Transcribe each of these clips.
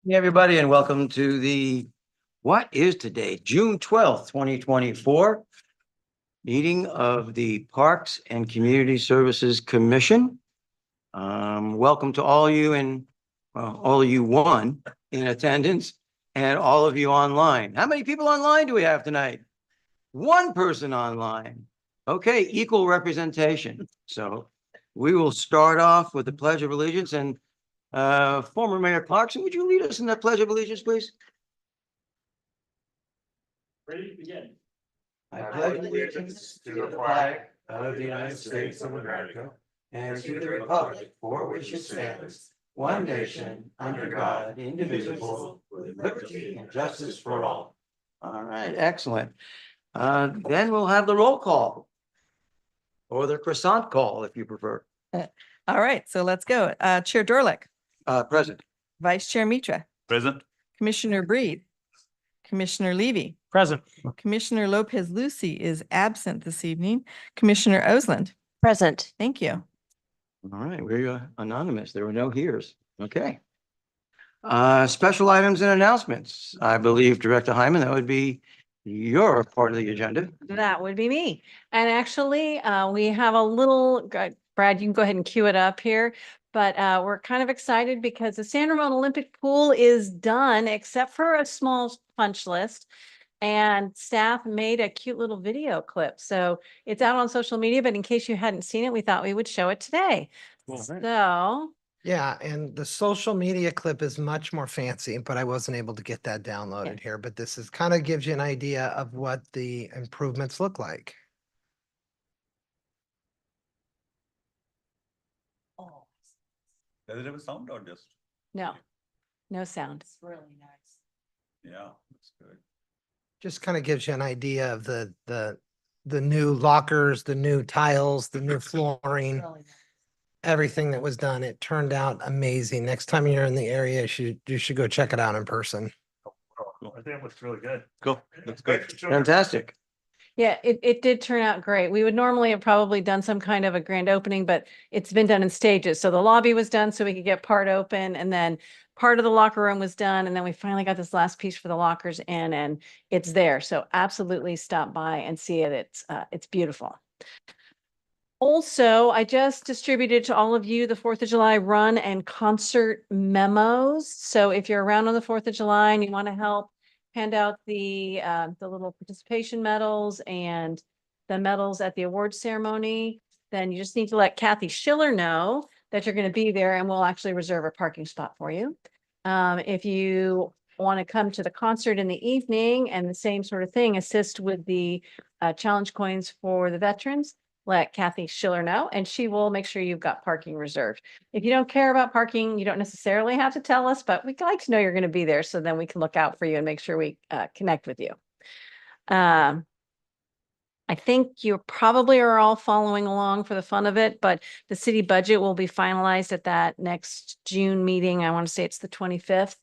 Hey, everybody, and welcome to what is today? June 12th, 2024, meeting of the Parks and Community Services Commission. Welcome to all you and, well, all of you one in attendance and all of you online. How many people online do we have tonight? One person online. Okay, equal representation. So we will start off with the Pledge of Allegiance, and former Mayor Clarkson, would you lead us in the Pledge of Allegiance, please? Ready to begin. I pledge allegiance to the flag of the United States of America and to the republic for which it stands, one nation, under God, indivisible, with liberty and justice for all. All right, excellent. Then we'll have the roll call, or the croissant call, if you prefer. All right, so let's go. Chair Dorlick, Present. Vice Chair Mitra, Present. Commissioner Breed, Commissioner Levy, Present. Commissioner Lopez Lucy is absent this evening. Commissioner Osland. Present. Thank you. All right, we're anonymous. There were no hears. Okay. Special items and announcements. I believe Director Hyman, that would be your part of the agenda. That would be me. And actually, we have a little, Brad, you can go ahead and cue it up here. But we're kind of excited because the San Ramon Olympic Pool is done, except for a small punch list. And staff made a cute little video clip. So it's out on social media, but in case you hadn't seen it, we thought we would show it today. All right. So Yeah, and the social media clip is much more fancy, but I wasn't able to get that downloaded here. But this is kind of gives you an idea of what the improvements look like. Does it have a sound or just? no, no sound. It's really nice. Yeah, that's good. Just kind of gives you an idea of the new lockers, the new tiles, the new flooring, Really nice. everything that was done. It turned out amazing. Next time you're in the area, you should go check it out in person. Cool. I think it looks really good. Cool. That's good. Fantastic. Yeah, it did turn out great. We would normally have probably done some kind of a grand opening, but it's been done in stages. So the lobby was done so we could get part open, and then part of the locker room was done. And then we finally got this last piece for the lockers in, and it's there. So absolutely stop by and see it. It's beautiful. Also, I just distributed to all of you the 4th of July run and concert memos. So if you're around on the 4th of July and you want to help hand out the little participation medals and the medals at the awards ceremony, then you just need to let Kathy Schiller know that you're going to be there, and we'll actually reserve a parking spot for you. If you want to come to the concert in the evening and the same sort of thing, assist with the challenge coins for the veterans, let Kathy Schiller know, and she will make sure you've got parking reserved. If you don't care about parking, you don't necessarily have to tell us, but we'd like to know you're going to be there so then we can look out for you and make sure we connect with you. I think you probably are all following along for the fun of it, but the city budget will be finalized at that next June meeting. I want to say it's the 25th.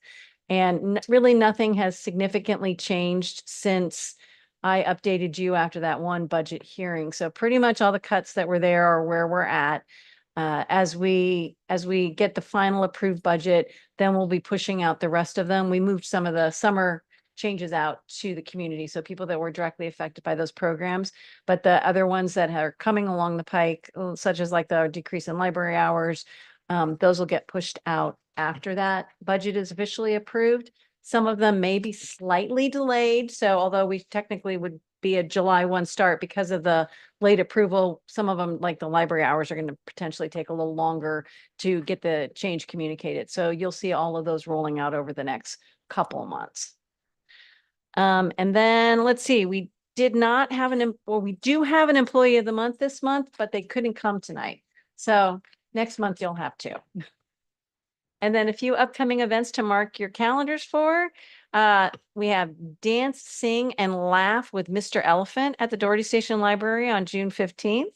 And really nothing has significantly changed since I updated you after that one budget hearing. So pretty much all the cuts that were there are where we're at. As we get the final approved budget, then we'll be pushing out the rest of them. We moved some of the summer changes out to the community. So people that were directly affected by those programs, but the other ones that are coming along the pike, such as like the decrease in library hours, those will get pushed out after that budget is officially approved. Some of them may be slightly delayed. So although we technically would be a July 1 start because of the late approval, some of them, like the library hours, are going to potentially take a little longer to get the change communicated. So you'll see all of those rolling out over the next couple of months. And then let's see, we did not have we do have an employee of the month this month, but they couldn't come tonight. So next month you'll have to. And then a few upcoming events to mark your calendars for. We have Dance, Sing, and Laugh with Mr. Elephant at the Doherty Station Library on June 15th.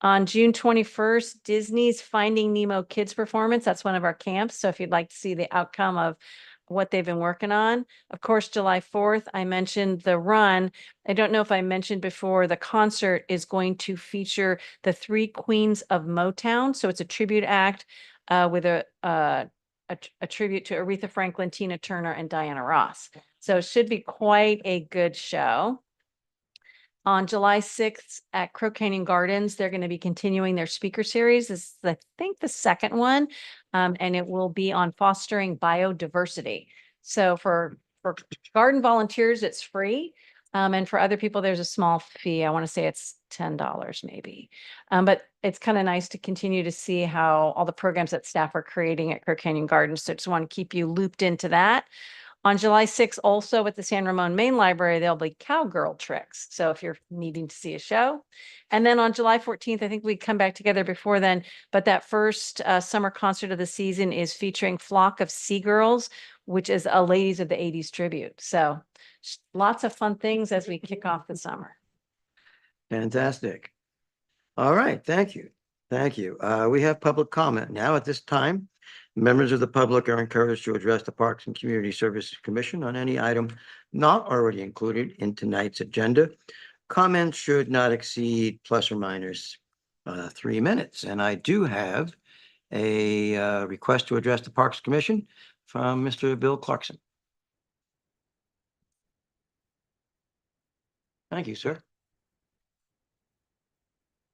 On June 21st, Disney's Finding Nemo Kids Performance. That's one of our camps. So if you'd like to see the outcome of what they've been working on. Of course, July 4th, I mentioned the run. I don't know if I mentioned before, the concert is going to feature the Three Queens of Motown. So it's a tribute act with a a tribute to Aretha Franklin, Tina Turner, and Diana Ross. So it should be quite a good show. On July 6th at Crow Canyon Gardens, they're going to be continuing their speaker series. This is, I think, the second one, and it will be on fostering biodiversity. So for garden volunteers, it's free. And for other people, there's a small fee. I want to say it's $10 maybe. But it's kind of nice to continue to see how all the programs that staff are creating at Crow Canyon Gardens. So just want to keep you looped into that. On July 6th, also at the San Ramon Main Library, there'll be cowgirl tricks. So if you're needing to see a show. And then on July 14th, I think we come back together before then, but that first summer concert of the season is featuring Flock of Seagirls, which is a Ladies of the 80s tribute. So lots of fun things as we kick off the summer. Fantastic. All right, thank you. Thank you. We have public comment now. At this time, members of the public are encouraged to address the Parks and Community Services Commission on any item not already included in tonight's agenda. Comments should not exceed plus or minus 3 minutes. And I do have a request to address the Parks Commission from Mr. Bill Clarkson. Thank you, sir.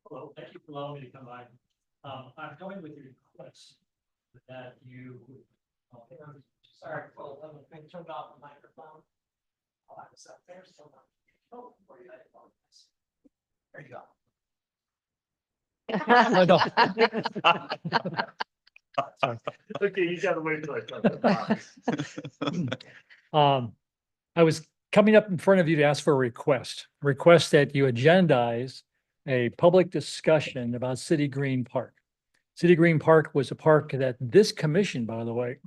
Hello, thank you for allowing me to come by. I'm coming with your request that you. Sorry, well, let me turn off the microphone. Oh, I was up there so much. Oh, for you, I apologize. There you go. Okay, you gotta wait till I. I was coming up in front of you to ask for a request that you agendize a public discussion about City Green Park. City Green Park was a park that this commission, by the way,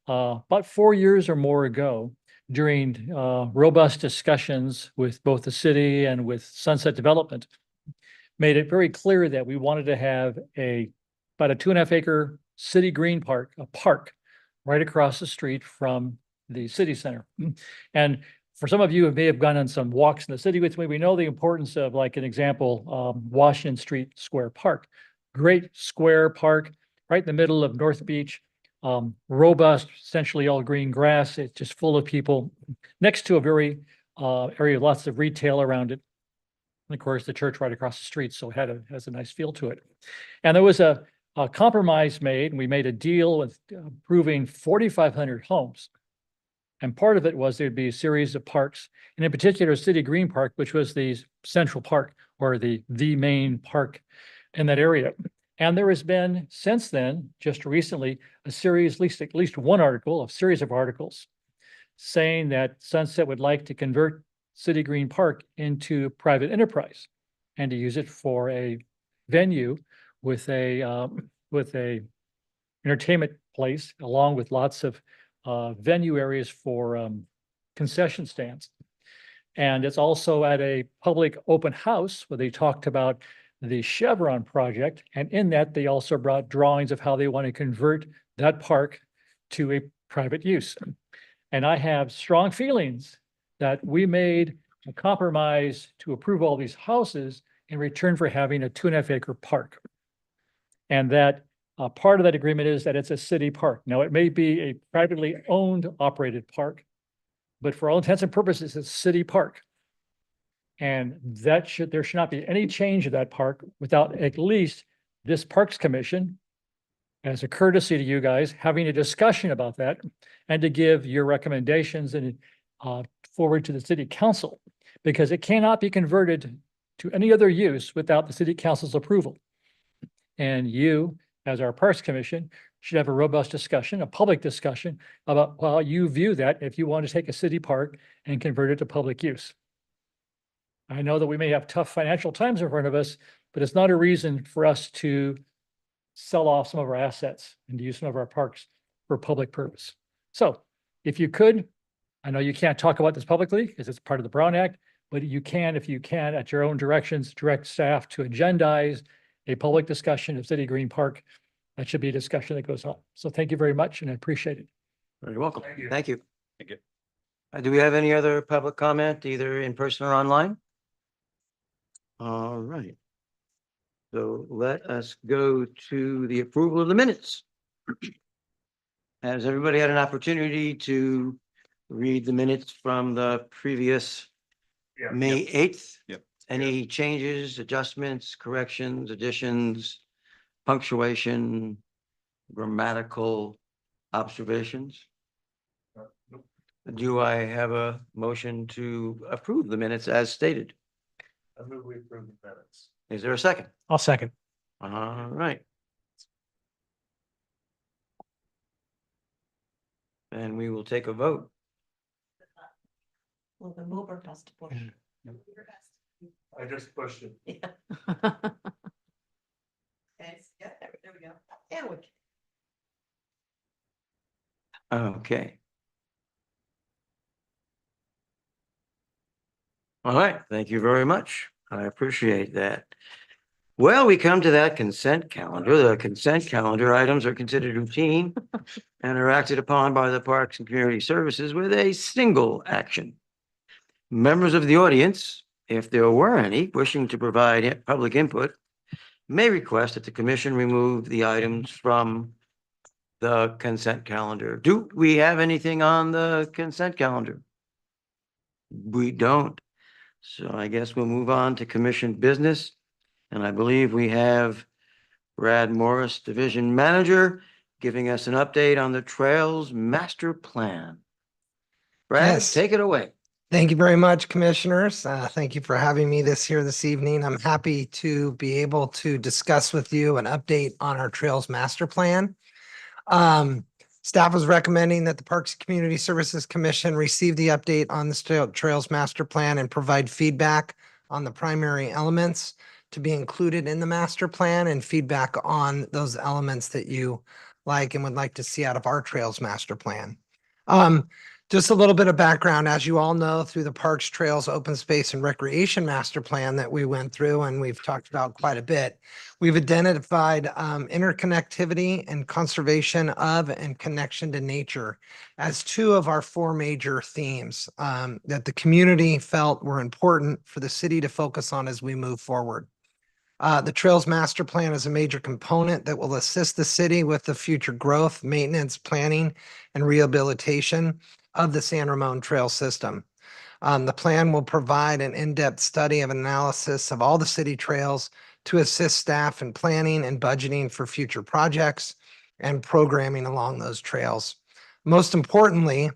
about 4 years or more ago, during robust discussions with both the city and with Sunset Development, made it very clear that we wanted to have about a 2.5 acre City Green Park, a park right across the street from the city center. And for some of you who may have gone on some walks in the city with me, we know the importance of, like an example, Washington Street Square Park. Great square park right in the middle of North Beach, robust, essentially all green grass. It's just full of people next to a very area of lots of retail around it. And of course, the church right across the street, so it has a nice feel to it. And there was a compromise made, and we made a deal with approving 4,500 homes. And part of it was there'd be a series of parks, and in particular, City Green Park, which was the central park or the main park in that area. And there has been, since then, just recently, a series, at least one article, a series of articles saying that Sunset would like to convert City Green Park into private enterprise and to use it for a venue with a entertainment place, along with lots of venue areas for concession stands. And it's also at a public open house where they talked about the Chevron project. And in that, they also brought drawings of how they want to convert that park to a private use. And I have strong feelings that we made a compromise to approve all these houses in return for having a 2.5 acre park. And that part of that agreement is that it's a city park. Now, it may be a privately owned, operated park, but for all intents and purposes, it's a city park. And there should not be any change of that park without at least this Parks Commission, as a courtesy to you guys, having a discussion about that and to give your recommendations and forward to the city council, because it cannot be converted to any other use without the city council's approval. And you, as our Parks Commission, should have a robust discussion, a public discussion about how you view that if you want to take a city park and convert it to public use. I know that we may have tough financial times in front of us, but it's not a reason for us to sell off some of our assets and to use some of our parks for public purpose. So if you could, I know you can't talk about this publicly because it's part of the Brown Act, but you can, if you can, at your own directions, direct staff to agendize a public discussion of City Green Park. That should be a discussion that goes on. So thank you very much, and I appreciate it. You're welcome. Thank you. Thank you. Thank you. Do we have any other public comment, either in person or online? All right. So let us go to the approval of the minutes. Has everybody had an opportunity to read the minutes from the previous May 8th? Yep. Any changes, adjustments, corrections, additions, punctuation, grammatical observations? Do I have a motion to approve the minutes as stated? I move we approve the minutes. Is there a second? I'll second. All right. And we will take a vote. Well, the mover has to push. I just pushed it. Yeah. Okay, yeah, there we go. And we. Okay. All right, thank you very much. I appreciate that. Well, we come to that consent calendar. The consent calendar items are considered routine and are acted upon by the Parks and Community Services with a single action. Members of the audience, if there were any wishing to provide public input, may request that the commission remove the items from the consent calendar. Do we have anything on the consent calendar? We don't. So I guess we'll move on to commission business. And I believe we have Brad Morris, Division Manager, giving us an update on the Trails Master Plan. Brad, Yes. take it away. Thank you very much, commissioners. Thank you for having me this evening. I'm happy to be able to discuss with you an update on our Trails Master Plan. Staff was recommending that the Parks and Community Services Commission receive the update on the Trails Master Plan and provide feedback on the primary elements to be included in the master plan and feedback on those elements that you like and would like to see out of our Trails Master Plan. Just a little bit of background, as you all know, through the Parks, Trails, Open Space and Recreation Master Plan that we went through and we've talked about quite a bit. We've identified interconnectivity and conservation of and connection to nature as two of our four major themes that the community felt were important for the city to focus on as we move forward. The Trails Master Plan is a major component that will assist the city with the future growth, maintenance, planning, and rehabilitation of the San Ramon Trail System. The plan will provide an in-depth study of analysis of all the city trails to assist staff in planning and budgeting for future projects and programming along those trails. Most importantly,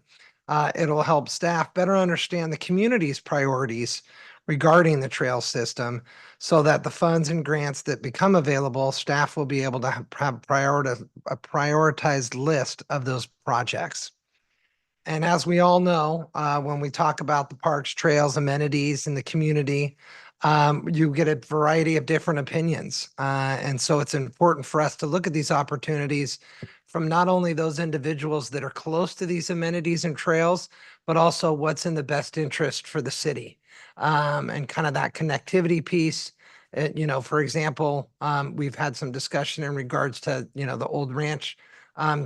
it'll help staff better understand the community's priorities regarding the trail system so that the funds and grants that become available, staff will be able to have a prioritized list of those projects. And as we all know, when we talk about the parks, trails, amenities in the community, you get a variety of different opinions. And so it's important for us to look at these opportunities from not only those individuals that are close to these amenities and trails, but also what's in the best interest for the city. And kind of that connectivity piece. For example, we've had some discussion in regards to, the old ranch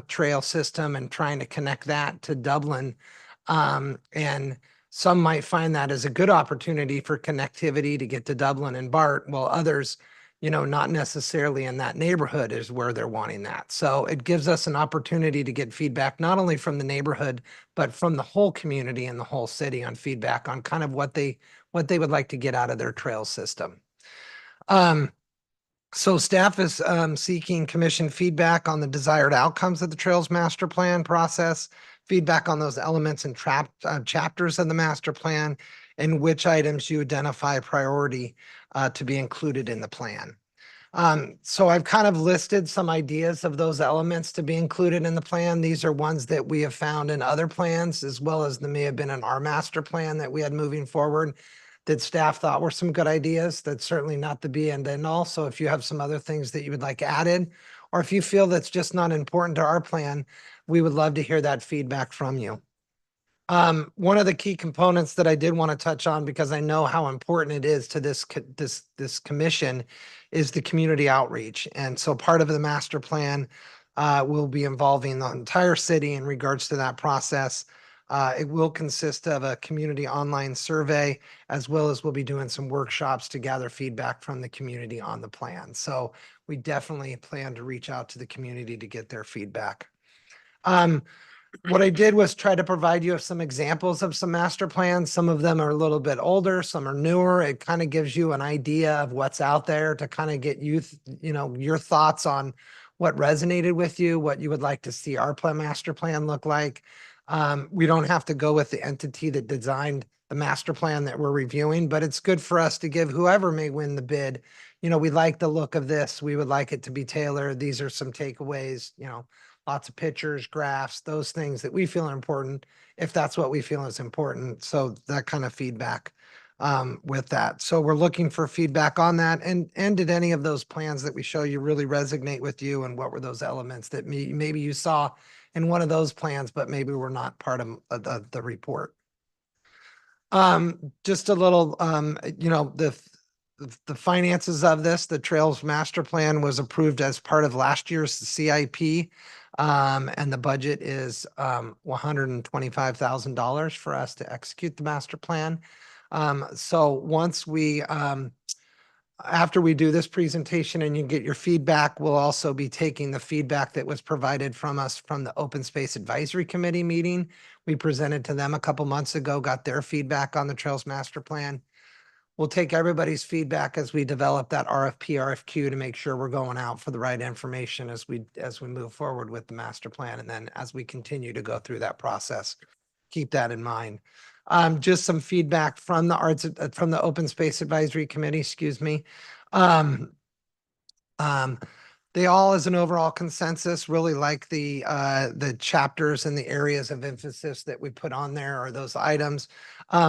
trail system and trying to connect that to Dublin. And some might find that as a good opportunity for connectivity to get to Dublin and BART, while others, not necessarily in that neighborhood is where they're wanting that. So it gives us an opportunity to get feedback, not only from the neighborhood, but from the whole community and the whole city on feedback on kind of what they would like to get out of their trail system. So staff is seeking commission feedback on the desired outcomes of the Trails Master Plan process, feedback on those elements and chapters of the master plan, and which items you identify priority to be included in the plan. So I've kind of listed some ideas of those elements to be included in the plan. These are ones that we have found in other plans, as well as they may have been in our master plan that we had moving forward, that staff thought were some good ideas. That's certainly not the be and end all. So if you have some other things that you would like added, or if you feel that's just not important to our plan, we would love to hear that feedback from you. One of the key components that I did want to touch on, because I know how important it is to this commission, is the community outreach. And so part of the master plan will be involving the entire city in regards to that process. It will consist of a community online survey, as well as we'll be doing some workshops to gather feedback from the community on the plan. So we definitely plan to reach out to the community to get their feedback. What I did was try to provide you with some examples of some master plans. Some of them are a little bit older, some are newer. It kind of gives you an idea of what's out there to kind of get you, your thoughts on what resonated with you, what you would like to see our master plan look like. We don't have to go with the entity that designed the master plan that we're reviewing, but it's good for us to give whoever may win the bid. We like the look of this. We would like it to be tailored. These are some takeaways, lots of pictures, graphs, those things that we feel are important, if that's what we feel is important. So that kind of feedback with that. So we're looking for feedback on that. And did any of those plans that we show you really resonate with you? And what were those elements that maybe you saw in one of those plans, but maybe were not part of the report? Just a little, the finances of this, the Trails Master Plan was approved as part of last year's CIP. And the budget is $125,000 for us to execute the master plan. So once after we do this presentation and you get your feedback, we'll also be taking the feedback that was provided from us from the Open Space Advisory Committee meeting. We presented to them a couple months ago, got their feedback on the Trails Master Plan. We'll take everybody's feedback as we develop that RFQ to make sure we're going out for the right information as we move forward with the master plan. And then as we continue to go through that process, keep that in mind. Just some feedback from the Open Space Advisory Committee, excuse me. They all, as an overall consensus, really like the chapters and the areas of emphasis that we put on there, or those items.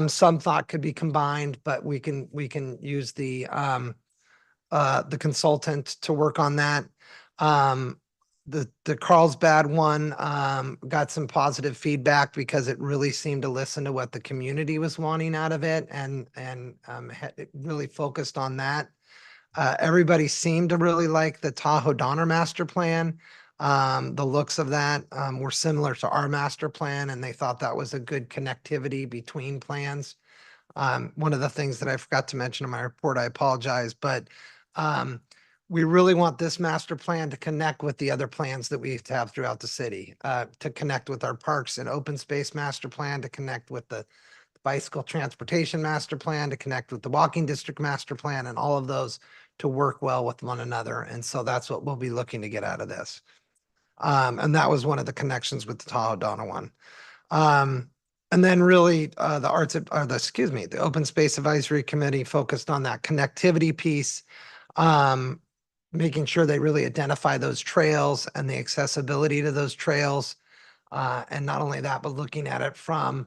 Some thought could be combined, but we can use the consultant to work on that. The Carlsbad one got some positive feedback because it really seemed to listen to what the community was wanting out of it, and it really focused on that. Everybody seemed to really like the Tahoe Donner master plan. The looks of that were similar to our master plan, and they thought that was a good connectivity between plans. One of the things that I forgot to mention in my report, I apologize, but we really want this master plan to connect with the other plans that we have throughout the city, to connect with our parks and open space master plan, to connect with the bicycle transportation master plan, to connect with the walking district master plan, and all of those to work well with one another. And so that's what we'll be looking to get out of this. And that was one of the connections with the Tahoe Donner one. And then really the Open Space Advisory Committee focused on that connectivity piece, making sure they really identify those trails and the accessibility to those trails. And not only that, but looking at it from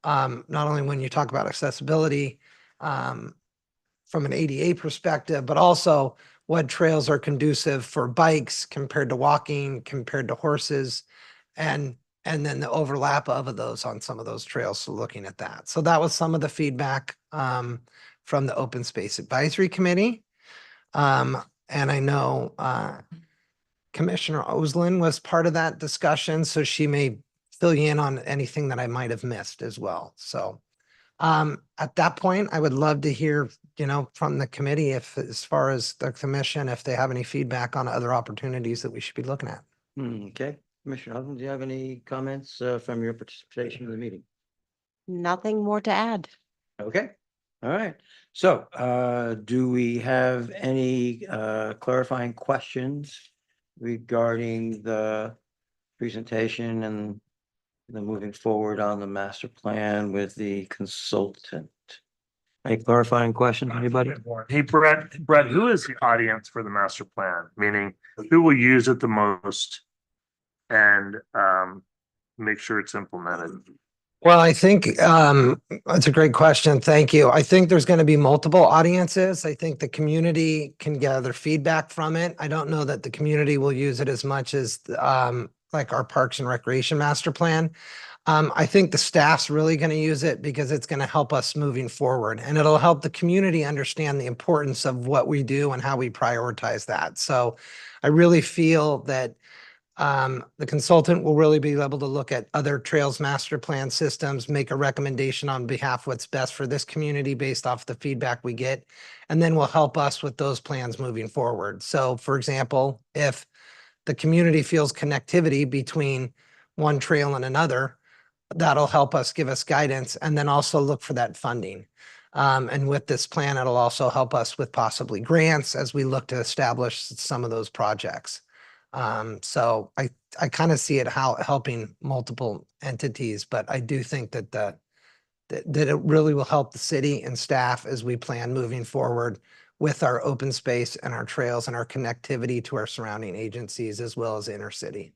not only when you talk about accessibility from an ADA perspective, but also what trails are conducive for bikes compared to walking, compared to horses, and then the overlap of those on some of those trails. So looking at that. So that was some of the feedback from the Open Space Advisory Committee. And I know Commissioner Oslin was part of that discussion, so she may fill you in on anything that I might have missed as well. So at that point, I would love to hear, from the committee, as far as the commission, if they have any feedback on other opportunities that we should be looking at. Okay, Commissioner Husband, do you have any comments from your participation in the meeting? Nothing more to add. Okay, all right. So do we have any clarifying questions regarding the presentation and the moving forward on the master plan with the consultant? Any clarifying questions, anybody? Hey, Brett, who is the audience for the master plan? Meaning, who will use it the most and make sure it's implemented? Well, I think that's a great question. Thank you. I think there's going to be multiple audiences. I think the community can gather feedback from it. I don't know that the community will use it as much as like our Parks and Recreation Master Plan. I think the staff's really going to use it because it's going to help us moving forward, and it'll help the community understand the importance of what we do and how we prioritize that. So I really feel that the consultant will really be able to look at other trails master plan systems, make a recommendation on behalf of what's best for this community based off the feedback we get, and then will help us with those plans moving forward. So for example, if the community feels connectivity between one trail and another, that'll help us give us guidance and then also look for that funding. And with this plan, it'll also help us with possibly grants as we look to establish some of those projects. So I kind of see it helping multiple entities, but I do think that that it really will help the city and staff as we plan moving forward with our open space and our trails and our connectivity to our surrounding agencies as well as inner city.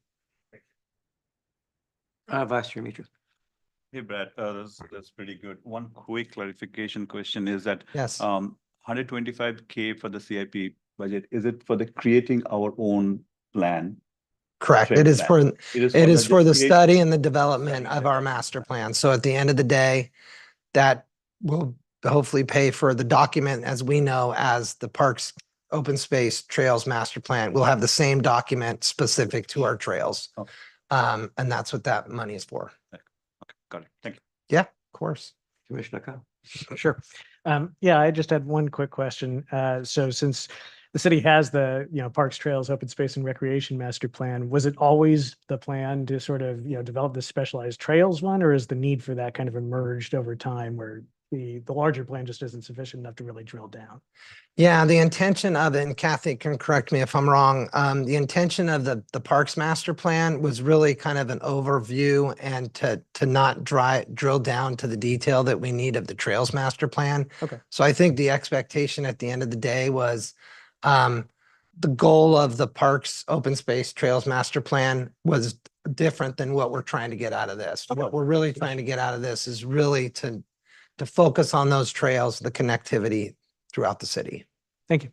Vice Chair Mitra. Hey, Brad, that's pretty good. One quick clarification question is that Yes, 125K for the CIP budget, is it for the creating our own plan? correct. trail It is plan. for, it is for the study and the development Study of our master plan. So at the end of the day, that will hopefully pay for the document as we know as the parks, open space trails master plan. We'll have the same document specific to our trails. Okay. And that's what that money is for. Okay, got it. Thank you. Yeah, of course. Commissioner Kyle. Sure. Yeah, I just had one quick question. So since the city has the, Parks, Trails, Open Space and Recreation Master Plan, was it always the plan to sort of, develop the specialized trails one, or is the need for that kind of emerged over time where the larger plan just isn't sufficient enough to really drill down? Yeah, the intention of it, and Kathy can correct me if I'm wrong, the intention of the Parks Master Plan was really kind of an overview and to not drill down to the detail that we need of the Trails Master Plan. Okay. So I think the expectation at the end of the day was the goal of the Parks Open Space Trails Master Plan was different than what we're trying to get out of this. What we're really trying to get out of this is really to focus on those trails, the connectivity throughout the city. Thank you.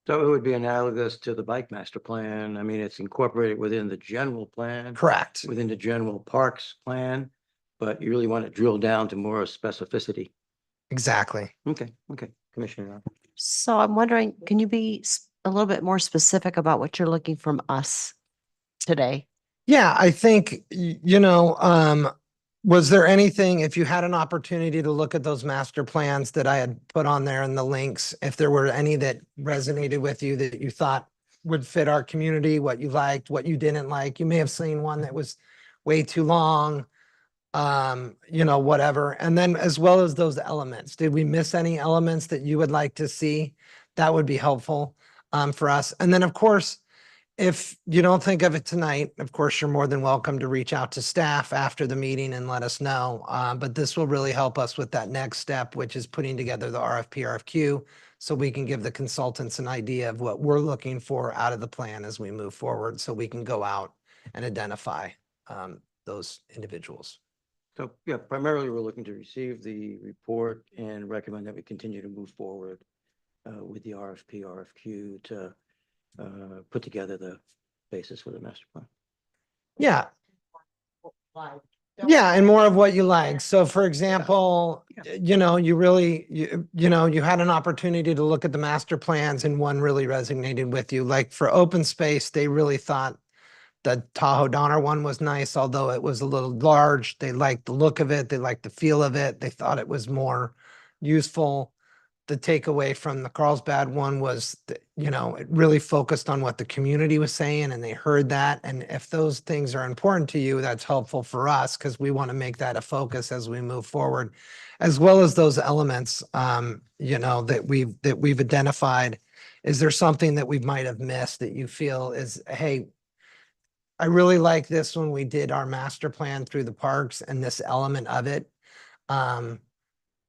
So it would be analogous to the bike master plan. I mean, it's incorporated within the general plan, Correct. within the general parks plan, but you really want to drill down to more specificity. Exactly. Okay, Commissioner. Arnold. So I'm wondering, can you be a little bit more specific about what you're looking from us today? Yeah, I think, was there anything, if you had an opportunity to look at those master plans that I had put on there and the links, if there were any that resonated with you that you thought would fit our community, what you liked, what you didn't like, you may have seen one that was way too long, whatever. And then as well as those elements, did we miss any elements that you would like to see? That would be helpful for us. And then of course, if you don't think of it tonight, of course, you're more than welcome to reach out to staff after the meeting and let us know. But this will really help us with that next step, which is putting together the RFP, RFQ, so we can give the consultants an idea of what we're looking for out of the plan as we move forward, so we can go out and identify those individuals. So, yeah, primarily we're looking to receive the report and recommend that we continue to move forward with the RFP, RFQ to put together the basis for the master plan. Yeah. Yeah, and more of what you like. So for example, you really, you had an opportunity to look at the master plans and one really resonated with you. Like for open space, they really thought the Tahoe Donner one was nice, although it was a little large. They liked the look of it. They liked the feel of it. They thought it was more useful. The takeaway from the Carlsbad one was, that, it really focused on what the community was saying and they heard that. And if those things are important to you, that's helpful for us because we want to make that a focus as we move forward, as well as those elements, that we've identified. Is there something that we might have missed that you feel is, hey, I really like this when we did our master plan through the parks and this element of it.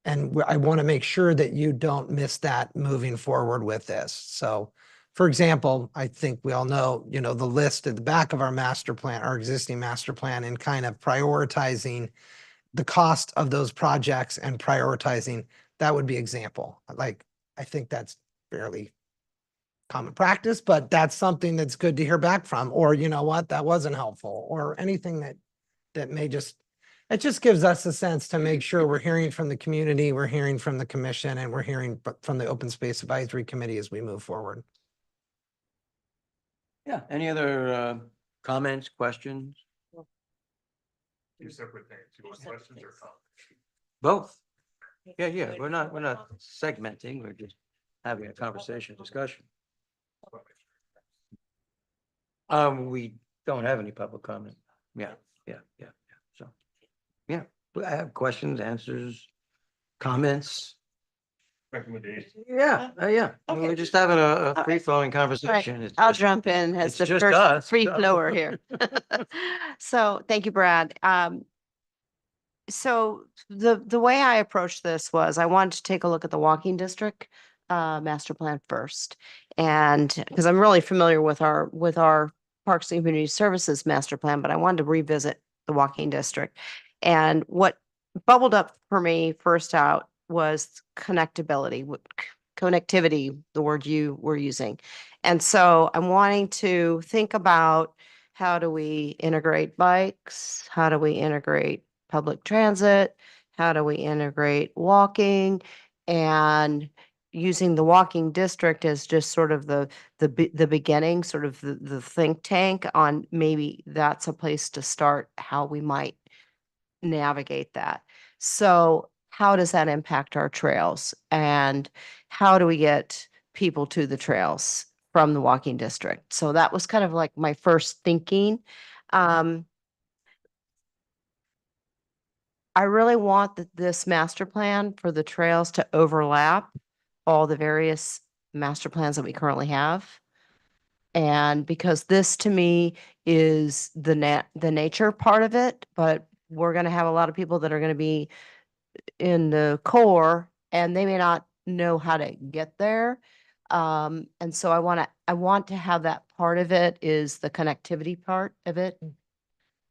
And I want to make sure that you don't miss that moving forward with this. So for example, I think we all know, the list at the back of our master plan, our existing master plan, and kind of prioritizing the cost of those projects and prioritizing, that would be example. Like, I think that's fairly common practice, but that's something that's good to hear back from, or you know what, that wasn't helpful, or anything that may just, it just gives us a sense to make sure we're hearing from the community, we're hearing from the commission, and we're hearing from the Open Space Advisory Committee as we move forward. Yeah, any other comments, questions? Two separate things. You want questions or comments? Both. Yeah, we're not segmenting, we're just having a conversation, discussion. We don't have any public comment. Yeah, yeah, yeah. So, yeah, I have questions, answers, comments. Recommendation. Yeah, yeah. I mean, we're just having a right. free flowing Right, conversation. It's I'll just- jump in as it's the just first us, free so. flower here. So thank you, Brad. So the way I approached this was I wanted to take a look at the walking district master plan first. And because I'm really familiar with our Parks and Community Services master plan, but I wanted to revisit the walking district. And what bubbled up for me first out was connectivity, the word you were using. And so I'm wanting to think about how do we integrate bikes? How do we integrate public transit? How do we integrate walking? And using the walking district as just sort of the beginning, sort of the think tank on maybe that's a place to start how we might navigate that. So how does that impact our trails? And how do we get people to the trails from the walking district? So that was kind of like my first thinking. I really want this master plan for the trails to overlap all the various master plans that we currently have. And because this to me is the nature part of it, but we're gonna have a lot of people that are gonna be in the core and they may not know how to get there. And so I want to have that part of it is the connectivity part of it,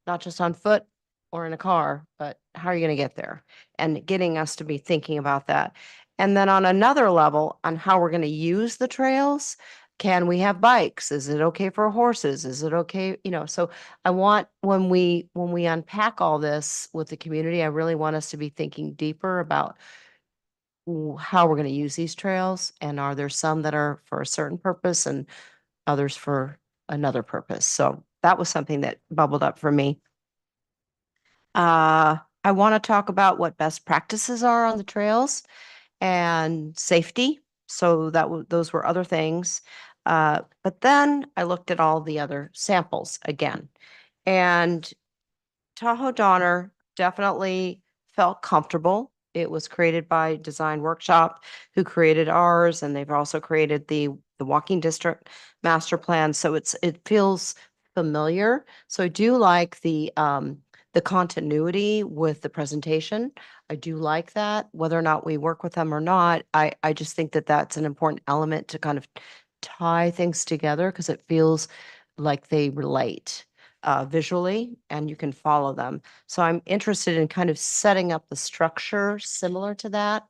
not just on foot or in a car, but how are you going to get there? And getting us to be thinking about that. And then on another level, on how we're going to use the trails, can we have bikes? Is it okay for horses? Is it okay? So I want when we unpack all this with the community, I really want us to be thinking deeper about how we're going to use these trails. And are there some that are for a certain purpose and others for another purpose? So that was something that bubbled up for me. I want to talk about what best practices are on the trails and safety. So those were other things. But then I looked at all the other samples again. And Tahoe Donner definitely felt comfortable. It was created by Design Workshop, who created ours, and they've also created the Walking District Master Plan. So it feels familiar. So I do like the continuity with the presentation. I do like that. Whether or not we work with them or not, I just think that that's an important element to kind of tie things together because it feels like they relate visually and you can follow them. So I'm interested in kind of setting up the structure similar to that.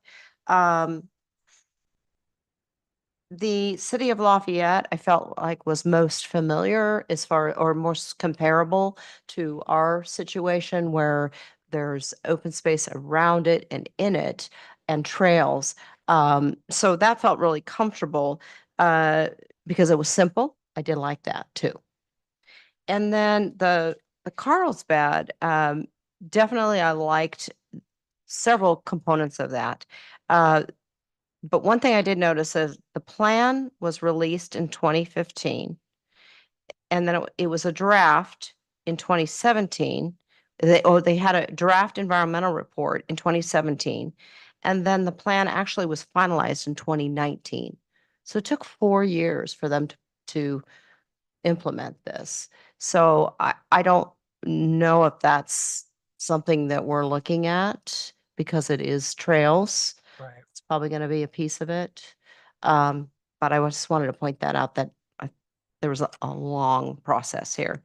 The city of Lafayette, I felt like was most familiar as far or most comparable to our situation where there's open space around it and in it and trails. So that felt really comfortable because it was simple. I did like that too. And then the Carlsbad, definitely I liked several components of that. But one thing I did notice is the plan was released in 2015. And then it was a draft in 2017. They had a draft environmental report in 2017. And then the plan actually was finalized in 2019. So it took 4 years for them to implement this. So I don't know if that's something that we're looking at because it is trails. Right. It's probably going to be a piece of it. But I just wanted to point that out that there was a long process here.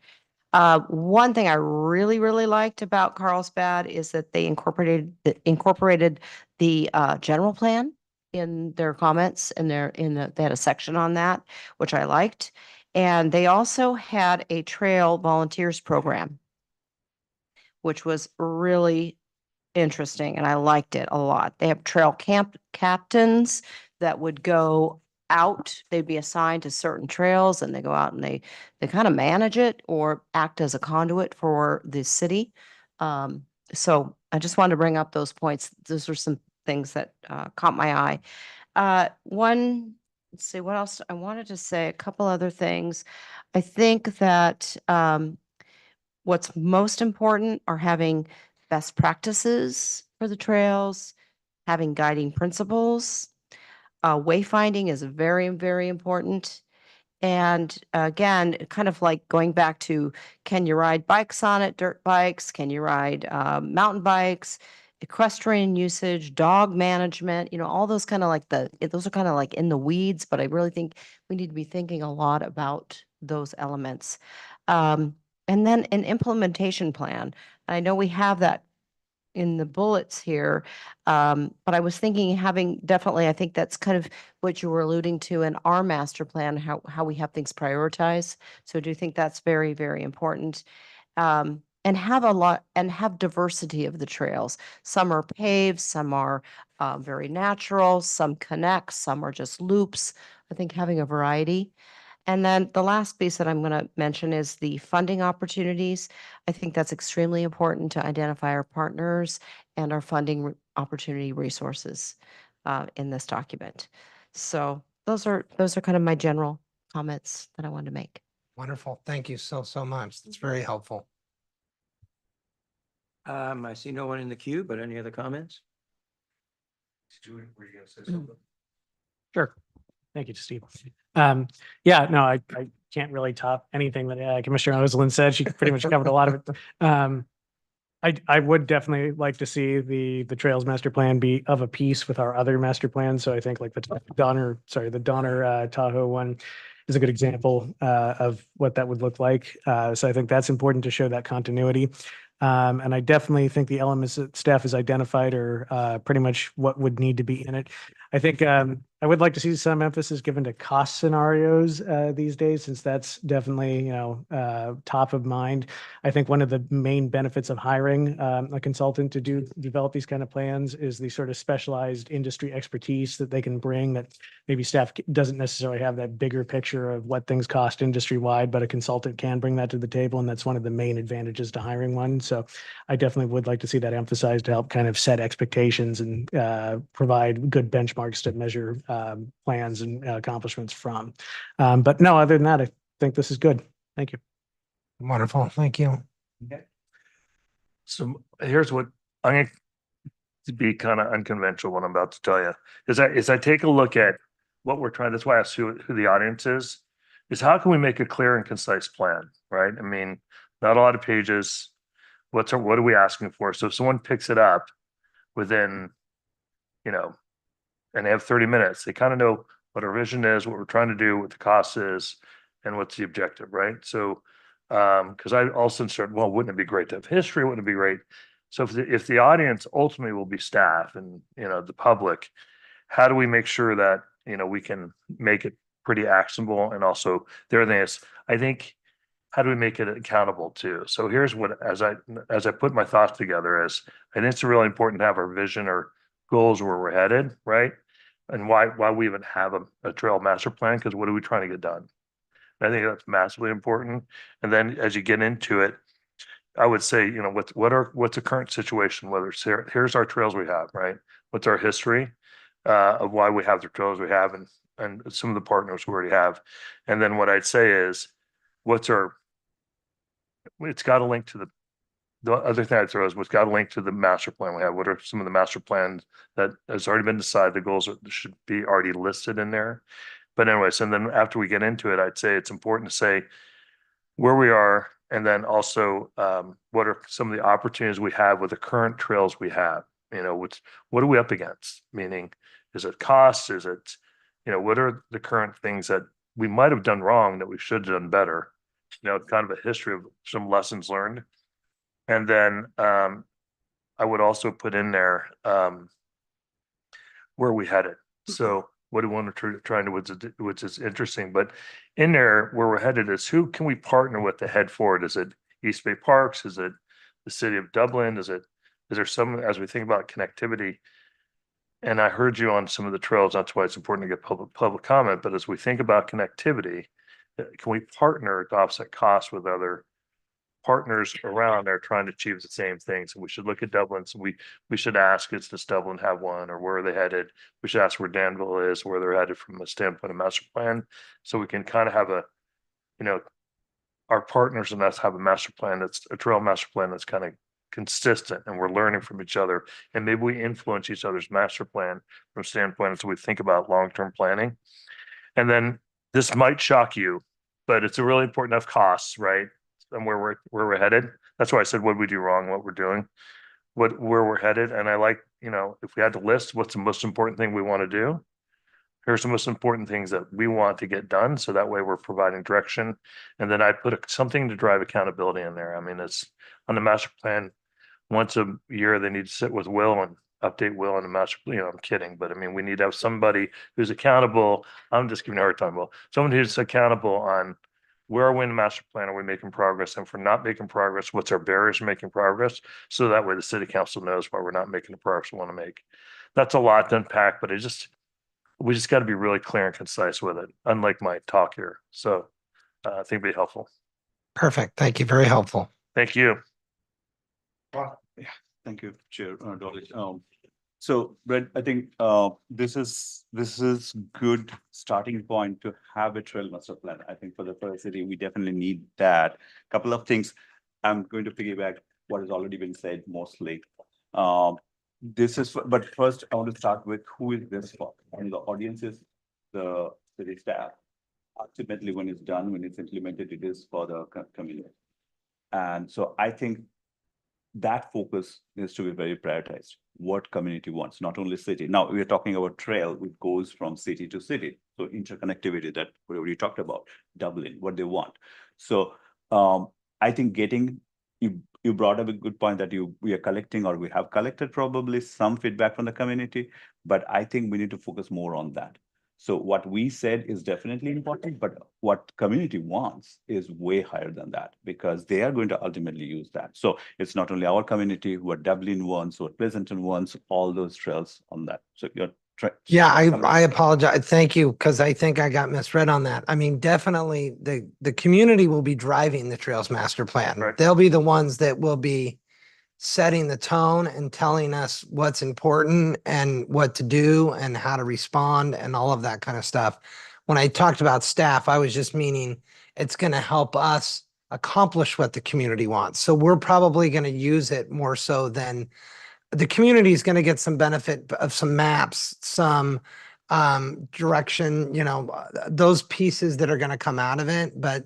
One thing I really, really liked about Carlsbad is that they incorporated the general plan in their comments and they had a section on that, which I liked. And they also had a trail volunteers program, which was really interesting and I liked it a lot. They have trail camp captains that would go out. They'd be assigned to certain trails and they go out and they kind of manage it or act as a conduit for the city. So I just wanted to bring up those points. Those are some things that caught my eye. Let's see, what else? I wanted to say a couple other things. I think that what's most important are having best practices for the trails, having guiding principles. Wayfinding is very, very important. And again, kind of like going back to, can you ride bikes on it, dirt bikes? Can you ride mountain bikes? Equestrian usage, dog management, all those kind of like those are kind of like in the weeds, but I really think we need to be thinking a lot about those elements. And then an implementation plan. I know we have that in the bullets here. But I was thinking definitely, I think that's kind of what you were alluding to in our master plan, how we have things prioritized. So I do think that's very, very important. And have diversity of the trails. Some are paved, some are very natural, some connect, some are just loops. I think having a variety. And then the last piece that I'm going to mention is the funding opportunities. I think that's extremely important to identify our partners and our funding opportunity resources in this document. So those are kind of my general comments that I wanted to make. Wonderful. Thank you so much. That's very helpful. I see no one in the queue, but any other comments? Sure. Thank you, Steve. Yeah, no, I can't really top anything that Commissioner Oslin said. She pretty much covered a lot of it. I would definitely like to see the Trails Master Plan be of a piece with our other master plans. So I think like the Donner Tahoe one is a good example of what that would look like. So I think that's important to show that continuity. And I definitely think the elements that staff has identified are pretty much what would need to be in it. I think I would like to see some emphasis given to cost scenarios these days, since that's definitely, top of mind. I think one of the main benefits of hiring a consultant to develop these kind of plans is the sort of specialized industry expertise that they can bring that maybe staff doesn't necessarily have that bigger picture of what things cost industry wide, but a consultant can bring that to the table. And that's one of the main advantages to hiring one. So I definitely would like to see that emphasized to help kind of set expectations and provide good benchmarks to measure plans and accomplishments from. But no, other than that, I think this is good. Thank you. Wonderful. Thank you. So here's what I'm going to be kind of unconventional what I'm about to tell you is I take a look at what we're trying. That's why I asked who the audience is how can we make a clear and concise plan, right? I mean, not a lot of pages. What are we asking for? So if someone picks it up within, and they have 30 minutes, they kind of know what our vision is, what we're trying to do, what the cost is, and what's the objective, right? So, because I also started, well, wouldn't it be great to have history? Wouldn't it be great? So if the audience ultimately will be staff and, the public, how do we make sure that, we can make it pretty actionable? And also the other thing is, I think, how do we make it accountable too? So here's what, as I put my thoughts together, is I think it's really important to have our vision or goals where we're headed, right? And why we even have a trail master plan, because what are we trying to get done? And I think that's massively important. And then as you get into it, I would say, what's the current situation, whether it's here's our trails we have, right? What's our history of why we have the trails we have and some of the partners we already have. And then what I'd say is, it's got a link to the other thing I'd throw is what's got a link to the master plan we have. What are some of the master plans that has already been decided, the goals that should be already listed in there? But anyways, and then after we get into it, I'd say it's important to say where we are, and then also what are some of the opportunities we have with the current trails we have. What are we up against? Meaning, is it costs? Is it, what are the current things that we might have done wrong that we should have done better? Kind of a history of some lessons learned. And then I would also put in there where we headed. So what do we want to try to, which is interesting, but in there where we're headed is who can we partner with to head forward? Is it East Bay Parks? Is it the city of Dublin? Is there some, as we think about connectivity? And I heard you on some of the trails. That's why it's important to get public comment. But as we think about connectivity, can we partner to offset costs with other partners around there trying to achieve the same things? And we should look at Dublin. So we should ask, does Dublin have one, or where are they headed? We should ask where Danville is, where they're headed from a standpoint of master plan. So we can kind of have a, our partners and us have a master plan that's a trail master plan that's kind of consistent and we're learning from each other. And maybe we influence each other's master plan from standpoint as we think about long-term planning. And then this might shock you, but it's a really important enough costs, right? And where we're headed. That's why I said, what did we do wrong, what we're doing, where we're headed. And I like, you know, if we had to list what's the most important thing we want to do, here's the most important things that we want to get done. So that way we're providing direction. And then I put something to drive accountability in there. I mean, it's on the master plan. Once a year, they need to sit with Will and update Will on the master, you know, I'm kidding, but I mean, we need to have somebody who's accountable. I'm just giving you a hard time, Will. Someone who's accountable on where are we in the master plan? Are we making progress? And if we're not making progress, what's our barriers to making progress? So that way the city council knows why we're not making the progress we want to make. That's a lot to unpack, but we just got to be really clear and concise with it, unlike my talk here. So I think it'd be helpful. Perfect. Thank you. Very helpful. Thank you. Thank you, Chair Dolly. So Brett, I think this is good starting point to have a trail master plan. I think for the first city, we definitely need that. Couple of things. I'm going to piggyback what has already been said mostly. But first I want to start with who is this for? And the audience is the city staff. Ultimately, when it's done, when it's implemented, it is for the community. And so I think that focus needs to be very prioritized. What community wants, not only city. Now we are talking about trail, which goes from city to city. So interconnectivity that we already talked about, Dublin, what they want. So I think you brought up a good point that we are collecting, or we have collected probably some feedback from the community, but I think we need to focus more on that. So what we said is definitely important, but what community wants is way higher than that, because they are going to ultimately use that. So it's not only our community, what Dublin wants, what Pleasanton wants, all those trails on that. So you're Yeah, I apologize. Thank you, because I think I got misread on that. I mean, definitely the community will be driving the Trails Master Plan. Right. They'll be the ones that will be setting the tone and telling us what's important and what to do and how to respond and all of that kind of stuff. When I talked about staff, I was just meaning it's going to help us accomplish what the community wants. So we're probably going to use it more so than the community is going to get some benefit of some maps, some direction, you know, those pieces that are going to come out of it. But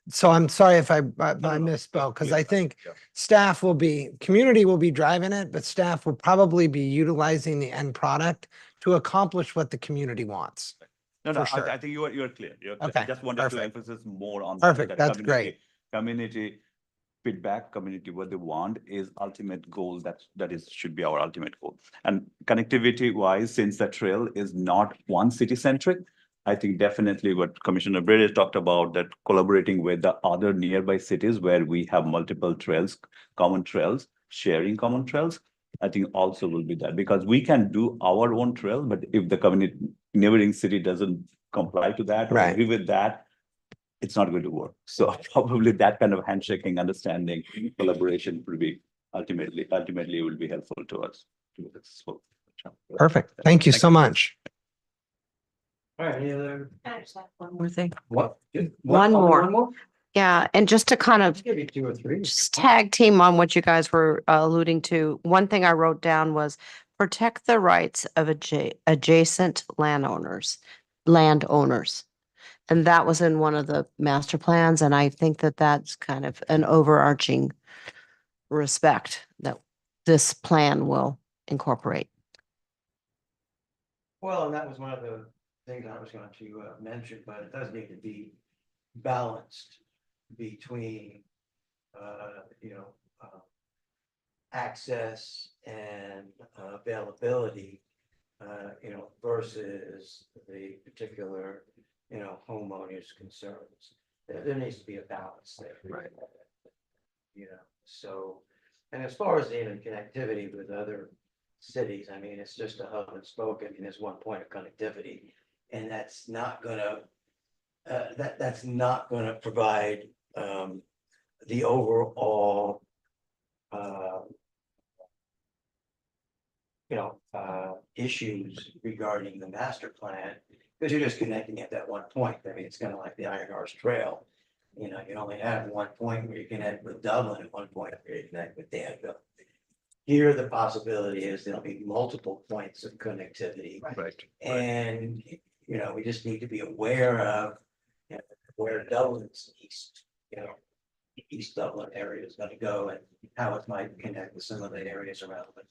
so I'm sorry if I misspoke, because I think staff community will be driving it, but staff will probably be utilizing the end product to accomplish what the community wants. No, for sure. I think you're clear. You're clear. Okay, I just wanted to perfect. emphasize more on Perfect, that that's great. Community feedback, community what they want is ultimate goal. Should be our ultimate goal. And connectivity wise, since the trail is not one city centric, I think definitely what Commissioner Brady talked about, that collaborating with the other nearby cities where we have multiple trails, common trails, sharing common trails, I think also will be that, because we can do our own trail, but if the community neighboring city doesn't comply to that or Right. agree with that, it's not going to work. So probably that kind of handshaking, understanding, collaboration will be ultimately will be helpful to us to be successful. Perfect. Thank you so much. All right, any other? One more thing. What? One more. One more? Yeah, and just to kind of Give you two or three. just tag team on what you guys were alluding to, one thing I wrote down was protect the rights of adjacent landowners. And that was in one of the master plans, and I think that that's kind of an overarching respect that this plan will incorporate. Well, and that was one of the things I was going to mention, but it does need to be balanced between, access and availability, versus the particular, homeowners' concerns. There needs to be a balance there. Right. So, and as far as the interconnectivity with other cities, I mean, it's just a hub and spoke. I mean, there's one point of connectivity, and that's not gonna that's not gonna provide the overall issues regarding the master plan, because you're just connecting at that one point. I mean, it's kind of like the Iron Horse Trail. You know, you only have one point where you connect with Dublin and one point where you connect with Danville. Here, the possibility is there'll be multiple points of connectivity. Right. And, you know, we just need to be aware of, you know, where Dublin's east, you know, East Dublin area is gonna go and how it might connect with some of the areas around it.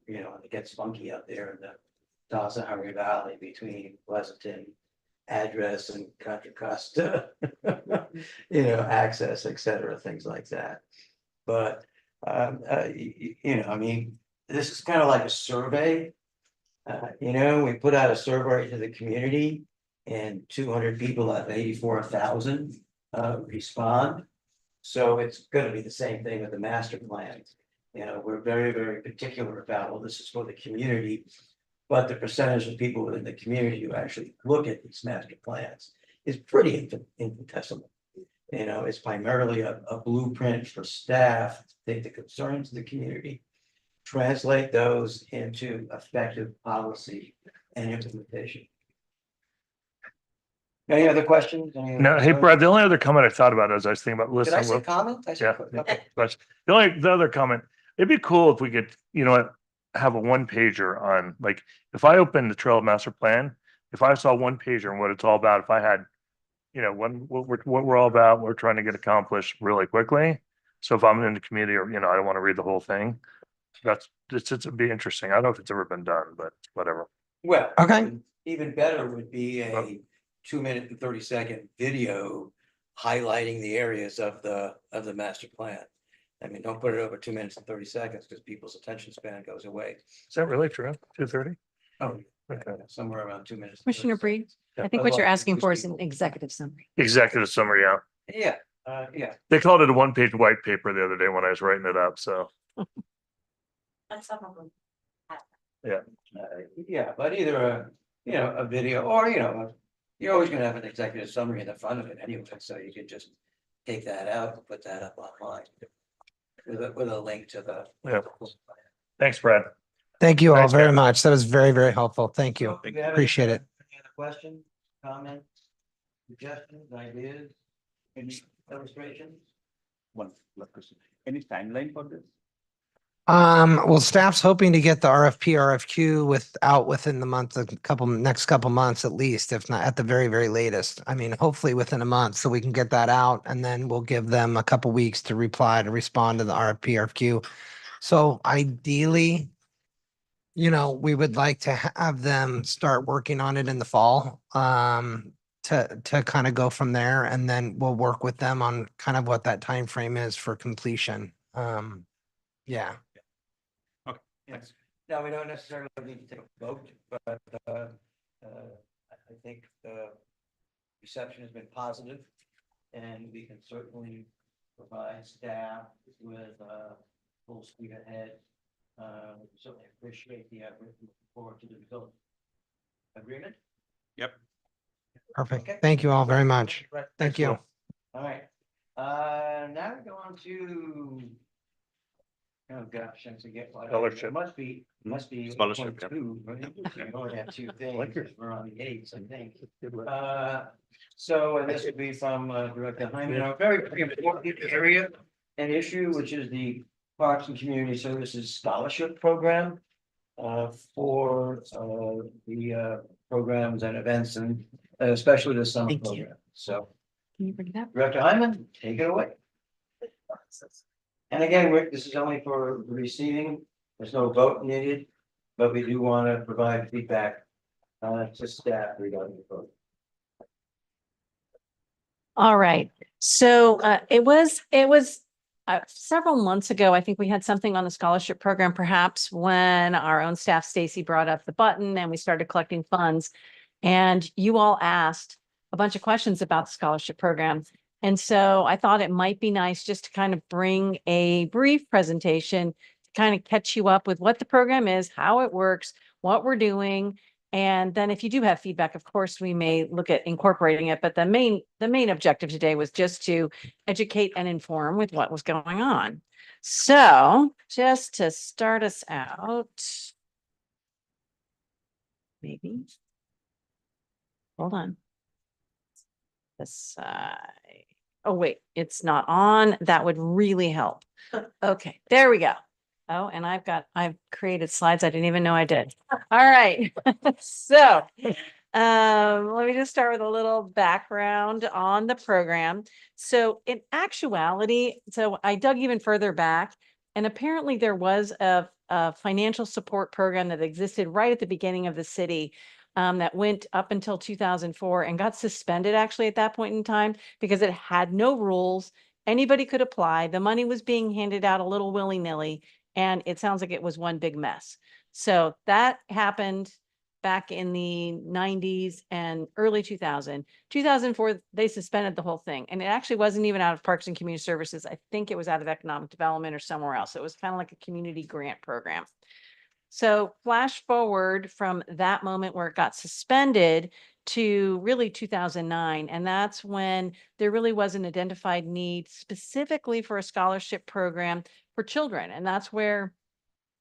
You know, it gets funky out there in the Dawson Valley between Pleasanton address and Contra Costa, you know, access, et cetera, things like that. But, you know, I mean, this is kind of like a survey. You know, we put out a survey to the community and 200 people out of 84,000 respond. So it's gonna be the same thing with the master plan. You know, we're very, very particular about, well, this is for the community. But the percentage of people within the community who actually look at these master plans is pretty infinitesimal. You know, it's primarily a blueprint for staff to take the concerns of the community, translate those into effective policy and implementation. Any other questions? No, hey, Brad, the only other comment I thought about as I was thinking about Did I listening. say comment? I said- Yeah. Okay. But the other comment, it'd be cool if we could, you know what, have a one pager on, like, if I opened the Trail Master Plan, if I saw one pager and what it's all about, if I had, you know, what we're all about, we're trying to get accomplished really quickly. So if I'm in the community or, you know, I don't want to read the whole thing, it'd be interesting. I don't know if it's ever been done, but whatever. Well. Okay. Even better would be a 2-minute and 30-second video highlighting the areas of the master plan. I mean, don't put it over 2 minutes and 30 seconds because people's attention span goes away. Is that really true? 2:30? Oh, Okay. somewhere around 2 minutes. and 30 Commissioner Bree, seconds. I think what you're Otherwise, asking lose for is an people. executive summary. Executive summary, yeah. Yeah, yeah. They called it a one-page white paper the other day when I was writing it up, so. Yeah, but either a video or, you're always gonna have an executive summary in the front of it anyway, so you could just take that out and put that up online. With a link to the. Yeah. Thanks, Brad. Thank you all Thanks, very Ken. much. That was very, very helpful. Thank So, you. do you have Appreciate any it. other questions, comments, suggestions, ideas, any illustrations? One last question. Any timeline for this? Well, staff's hoping to get the RFQ out within the month, next couple months at least, if not at the very, very latest. I mean, hopefully within a month, so we can get that out and then we'll give them a couple weeks to respond to the RFQ. So ideally, we would like to have them start working on it in the fall, to kind of go from there, and then we'll work with them on kind of what that time frame is for completion. Yeah. Yes. No, we don't necessarily need to take a vote, but I think the reception has been positive. And we can certainly provide staff with full speed ahead. We certainly appreciate the effort, looking forward to the result. Agreement? Yep. Perfect. Okay. Thank you all very much. Thank you. All right, now we go on to. Oh, gosh, I forget what. Scholarship. It must be. Scholarship, yeah. 8.2, right? We only have two things, like your- we're on the eights, I think. So and this would be from Director Hyman, a very important area and issue, which is the Parks and Community Services Scholarship Program. For the programs and events and especially the summer Thank you. program. So Can you bring it up? Director Hyman, take it away. And again, Rick, this is only for receiving, there's no vote needed, but we do want to provide feedback to staff regarding the vote. All right, so it was several months ago, I think we had something on the scholarship program, perhaps when our own staff, Stacy, brought up the button and we started collecting funds. And you all asked a bunch of questions about the scholarship program. And so I thought it might be nice just to kind of bring a brief presentation to kind of catch you up with what the program is, how it works, what we're doing. And then if you do have feedback, of course, we may look at incorporating it. But the main objective today was just to educate and inform with what was going on. So just to start us out, maybe. Hold on. this side. Oh, wait, it's not on. That would really help. Okay, there we go. Oh, and I've created slides I didn't even know I did. All right. So, let me just start with a little background on the program. So in actuality, so I dug even further back, and apparently there was a financial support program that existed right at the beginning of the city, that went up until 2004 and got suspended actually at that point in time because it had no rules. Anybody could apply. The money was being handed out a little willy-nilly, and it sounds like it was one big mess. So that happened back in the 90s and early 2000. 2004, they suspended the whole thing. And it actually wasn't even out of Parks and Community Services. I think it was out of Economic Development or somewhere else. It was kind of like a community grant program. So flash forward from that moment where it got suspended to really 2009. And that's when there really was an identified need specifically for a scholarship program for children. And that's where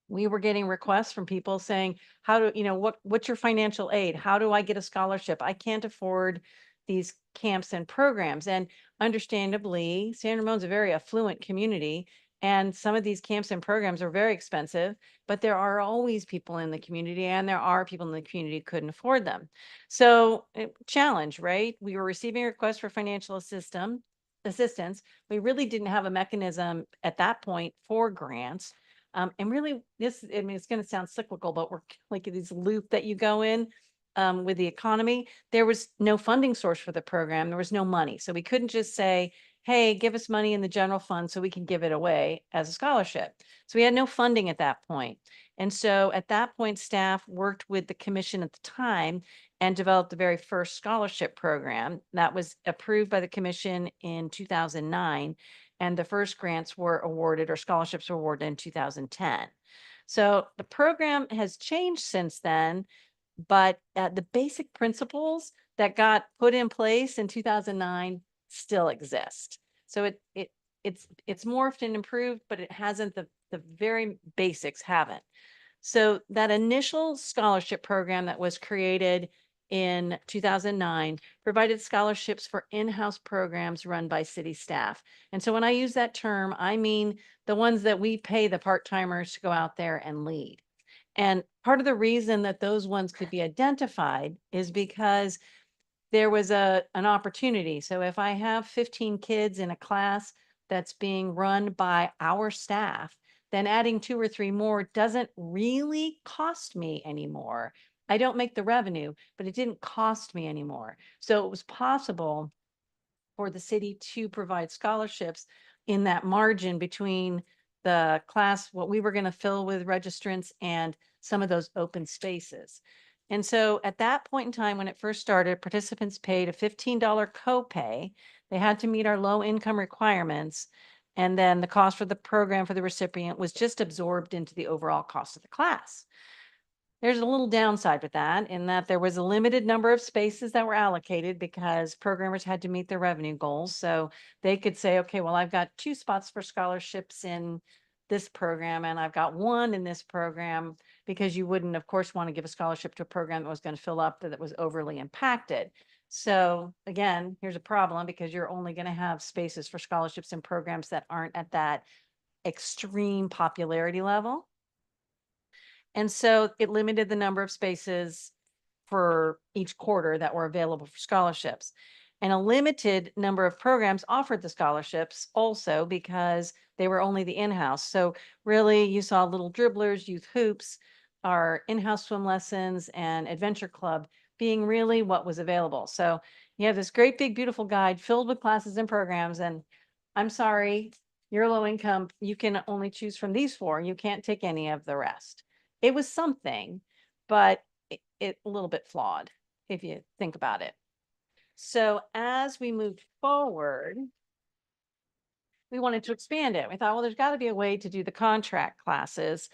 we were getting requests from people saying, how do, what's your financial aid? How do I get a scholarship? I can't afford these camps and programs. And understandably, San Ramon's a very affluent community, and some of these camps and programs are very expensive, but there are always people in the community, and there are people in the community who couldn't afford them. So challenge, right? We were receiving requests for financial assistance. We really didn't have a mechanism at that point for grants. And really it's going to sound cyclical, but we're like this loop that you go in with the economy. There was no funding source for the program. There was no money. So we couldn't just say, hey, give us money in the general fund so we can give it away as a scholarship. So we had no funding at that point. And so at that point, staff worked with the commission at the time and developed the very first scholarship program that was approved by the commission in 2009. And the first grants were awarded, or scholarships were awarded, in 2010. So the program has changed since then, but the basic principles that got put in place in 2009 still exist. So it's morphed and improved, but it hasn't, the very basics haven't. So that initial scholarship program that was created in 2009 provided scholarships for in-house programs run by city staff. And so when I use that term, I mean the ones that we pay the part-timers to go out there and lead. And part of the reason that those ones could be identified is because there was an opportunity. So if I have 15 kids in a class that's being run by our staff, then adding 2 or 3 more doesn't really cost me anymore. I don't make the revenue, but it didn't cost me anymore. So it was possible for the city to provide scholarships in that margin between the class, what we were going to fill with registrants, and some of those open spaces. And so at that point in time, when it first started, participants paid a $15 copay. They had to meet our low income requirements. And then the cost for the program for the recipient was just absorbed into the overall cost of the class. There's a little downside with that, in that there was a limited number of spaces that were allocated because programmers had to meet their revenue goals. So they could say, okay, well, I've got 2 spots for scholarships in this program, and I've got 1 in this program, because you wouldn't, of course, want to give a scholarship to a program that was going to fill up, that was overly impacted. So again, here's a problem, because you're only going to have spaces for scholarships and programs that aren't at that extreme popularity level. And so it limited the number of spaces for each quarter that were available for scholarships. And a limited number of programs offered the scholarships also because they were only the in-house. So really you saw Little Dribblers, Youth Hoops, our in-house swim lessons, and Adventure Club being really what was available. So you have this great big beautiful guide filled with classes and programs, and I'm sorry, you're low income, you can only choose from these 4. You can't take any of the rest. It was something, but it a little bit flawed if you think about it. So as we moved forward, we wanted to expand it. We thought, well, there's got to be a way to do the contract classes,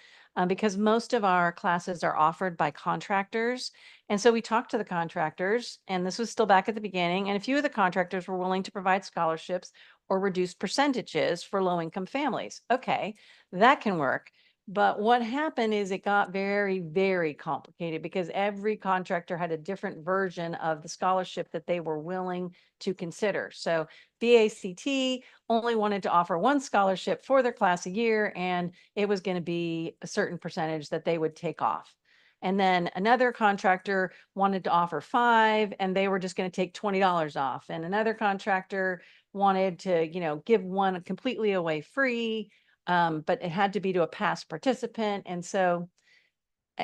because most of our classes are offered by contractors. And so we talked to the contractors, and this was still back at the beginning, and a few of the contractors were willing to provide scholarships or reduced percentages for low-income families. Okay, that can work. But what happened is it got very, very complicated because every contractor had a different version of the scholarship that they were willing to consider. So VACT only wanted to offer one scholarship for their class a year, and it was going to be a certain percentage that they would take off. And then another contractor wanted to offer 5, and they were just going to take $20 off. And another contractor wanted to, give one completely away free. But it had to be to a past participant. And so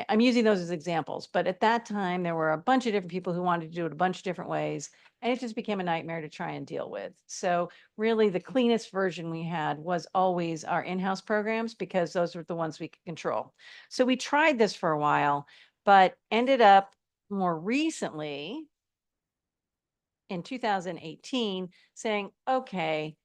I'm using those as examples, but at that time, there were a bunch of different people who wanted to do it a bunch of different ways. And it just became a nightmare to try and deal with. So really the cleanest version we had was always our in-house programs, because those were the ones we could control. So we tried this for a while, but ended up more recently in 2018 saying, okay,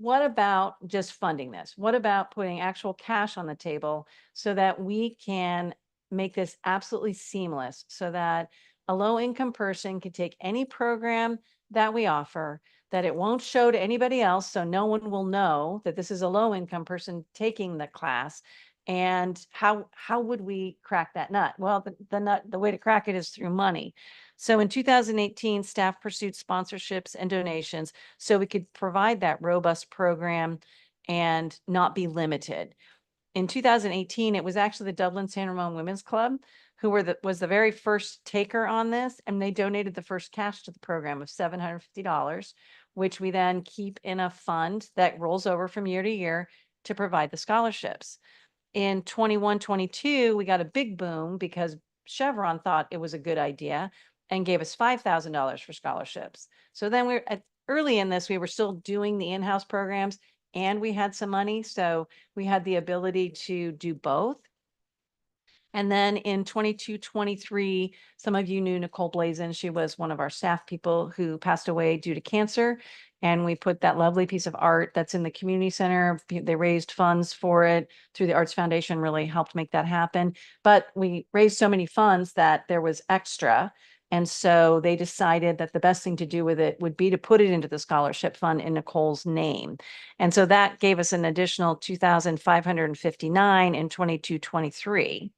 what about just funding this? What about putting actual cash on the table so that we can make this absolutely seamless, so that a low income person can take any program that we offer, that it won't show to anybody else, so no one will know that this is a low income person taking the class. And how would we crack that nut? Well, the way to crack it is through money. So in 2018, staff pursued sponsorships and donations so we could provide that robust program and not be limited. In 2018, it was actually the Dublin San Ramon Women's Club who was the very first taker on this, and they donated the first cash to the program of $750, which we then keep in a fund that rolls over from year to year to provide the scholarships. In 21-22, we got a big boom because Chevron thought it was a good idea and gave us $5,000 for scholarships. So then early in this, we were still doing the in-house programs and we had some money. So we had the ability to do both. And then in 22-23, some of you knew Nicole Blazin. She was one of our staff people who passed away due to cancer. And we put that lovely piece of art that's in the community center. They raised funds for it through the Arts Foundation, really helped make that happen. But we raised so many funds that there was extra. And so they decided that the best thing to do with it would be to put it into the scholarship fund in Nicole's name. And so that gave us an additional $2,559 in 22-23.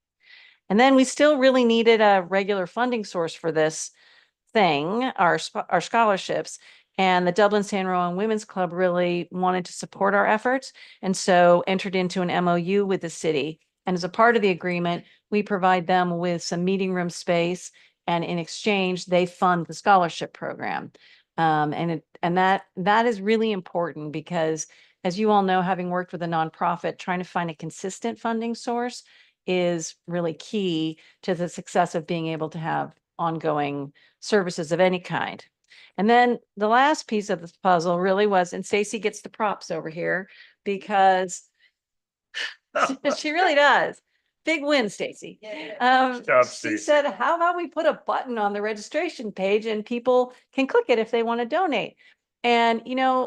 And then we still really needed a regular funding source for this thing, our scholarships. And the Dublin San Ramon Women's Club really wanted to support our efforts, and so entered into an MOU with the city. And as a part of the agreement, we provide them with some meeting room space, and in exchange, they fund the scholarship program. And that is really important because, as you all know, having worked with a nonprofit, trying to find a consistent funding source is really key to the success of being able to have ongoing services of any kind. And then the last piece of this puzzle really was, and Stacy gets the props over here because she really does. Big win, Stacy. Job, She Stacy. said, how about we put a button on the registration page and people can click it if they want to donate? And,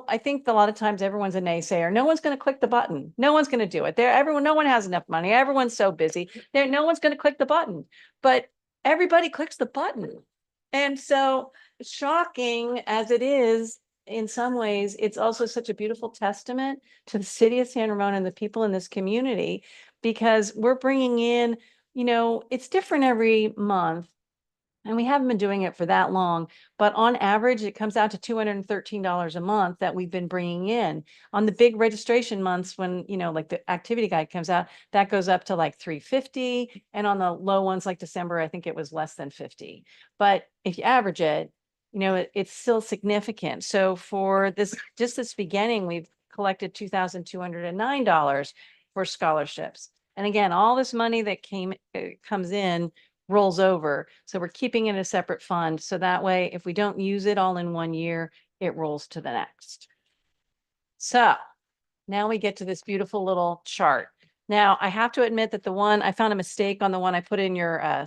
I think a lot of times everyone's a naysayer. No one's going to click the button. No one's going to do it. No one has enough money. Everyone's so busy. No one's going to click the button, but everybody clicks the button. And so, shocking as it is, in some ways, it's also such a beautiful testament to the city of San Ramon and the people in this community, because we're bringing in, it's different every month. And we haven't been doing it for that long, but on average, it comes out to $213 a month that we've been bringing in. On the big registration months, when, like the activity guide comes out, that goes up to like $350. And on the low ones like December, I think it was less than $50. But if you average it, it's still significant. So for this beginning, we've collected $2,209 for scholarships. And again, all this money that comes in rolls over. So we're keeping it in a separate fund. So that way, if we don't use it all in one year, it rolls to the next. So now we get to this beautiful little chart. Now I have to admit that I found a mistake on the one I put in your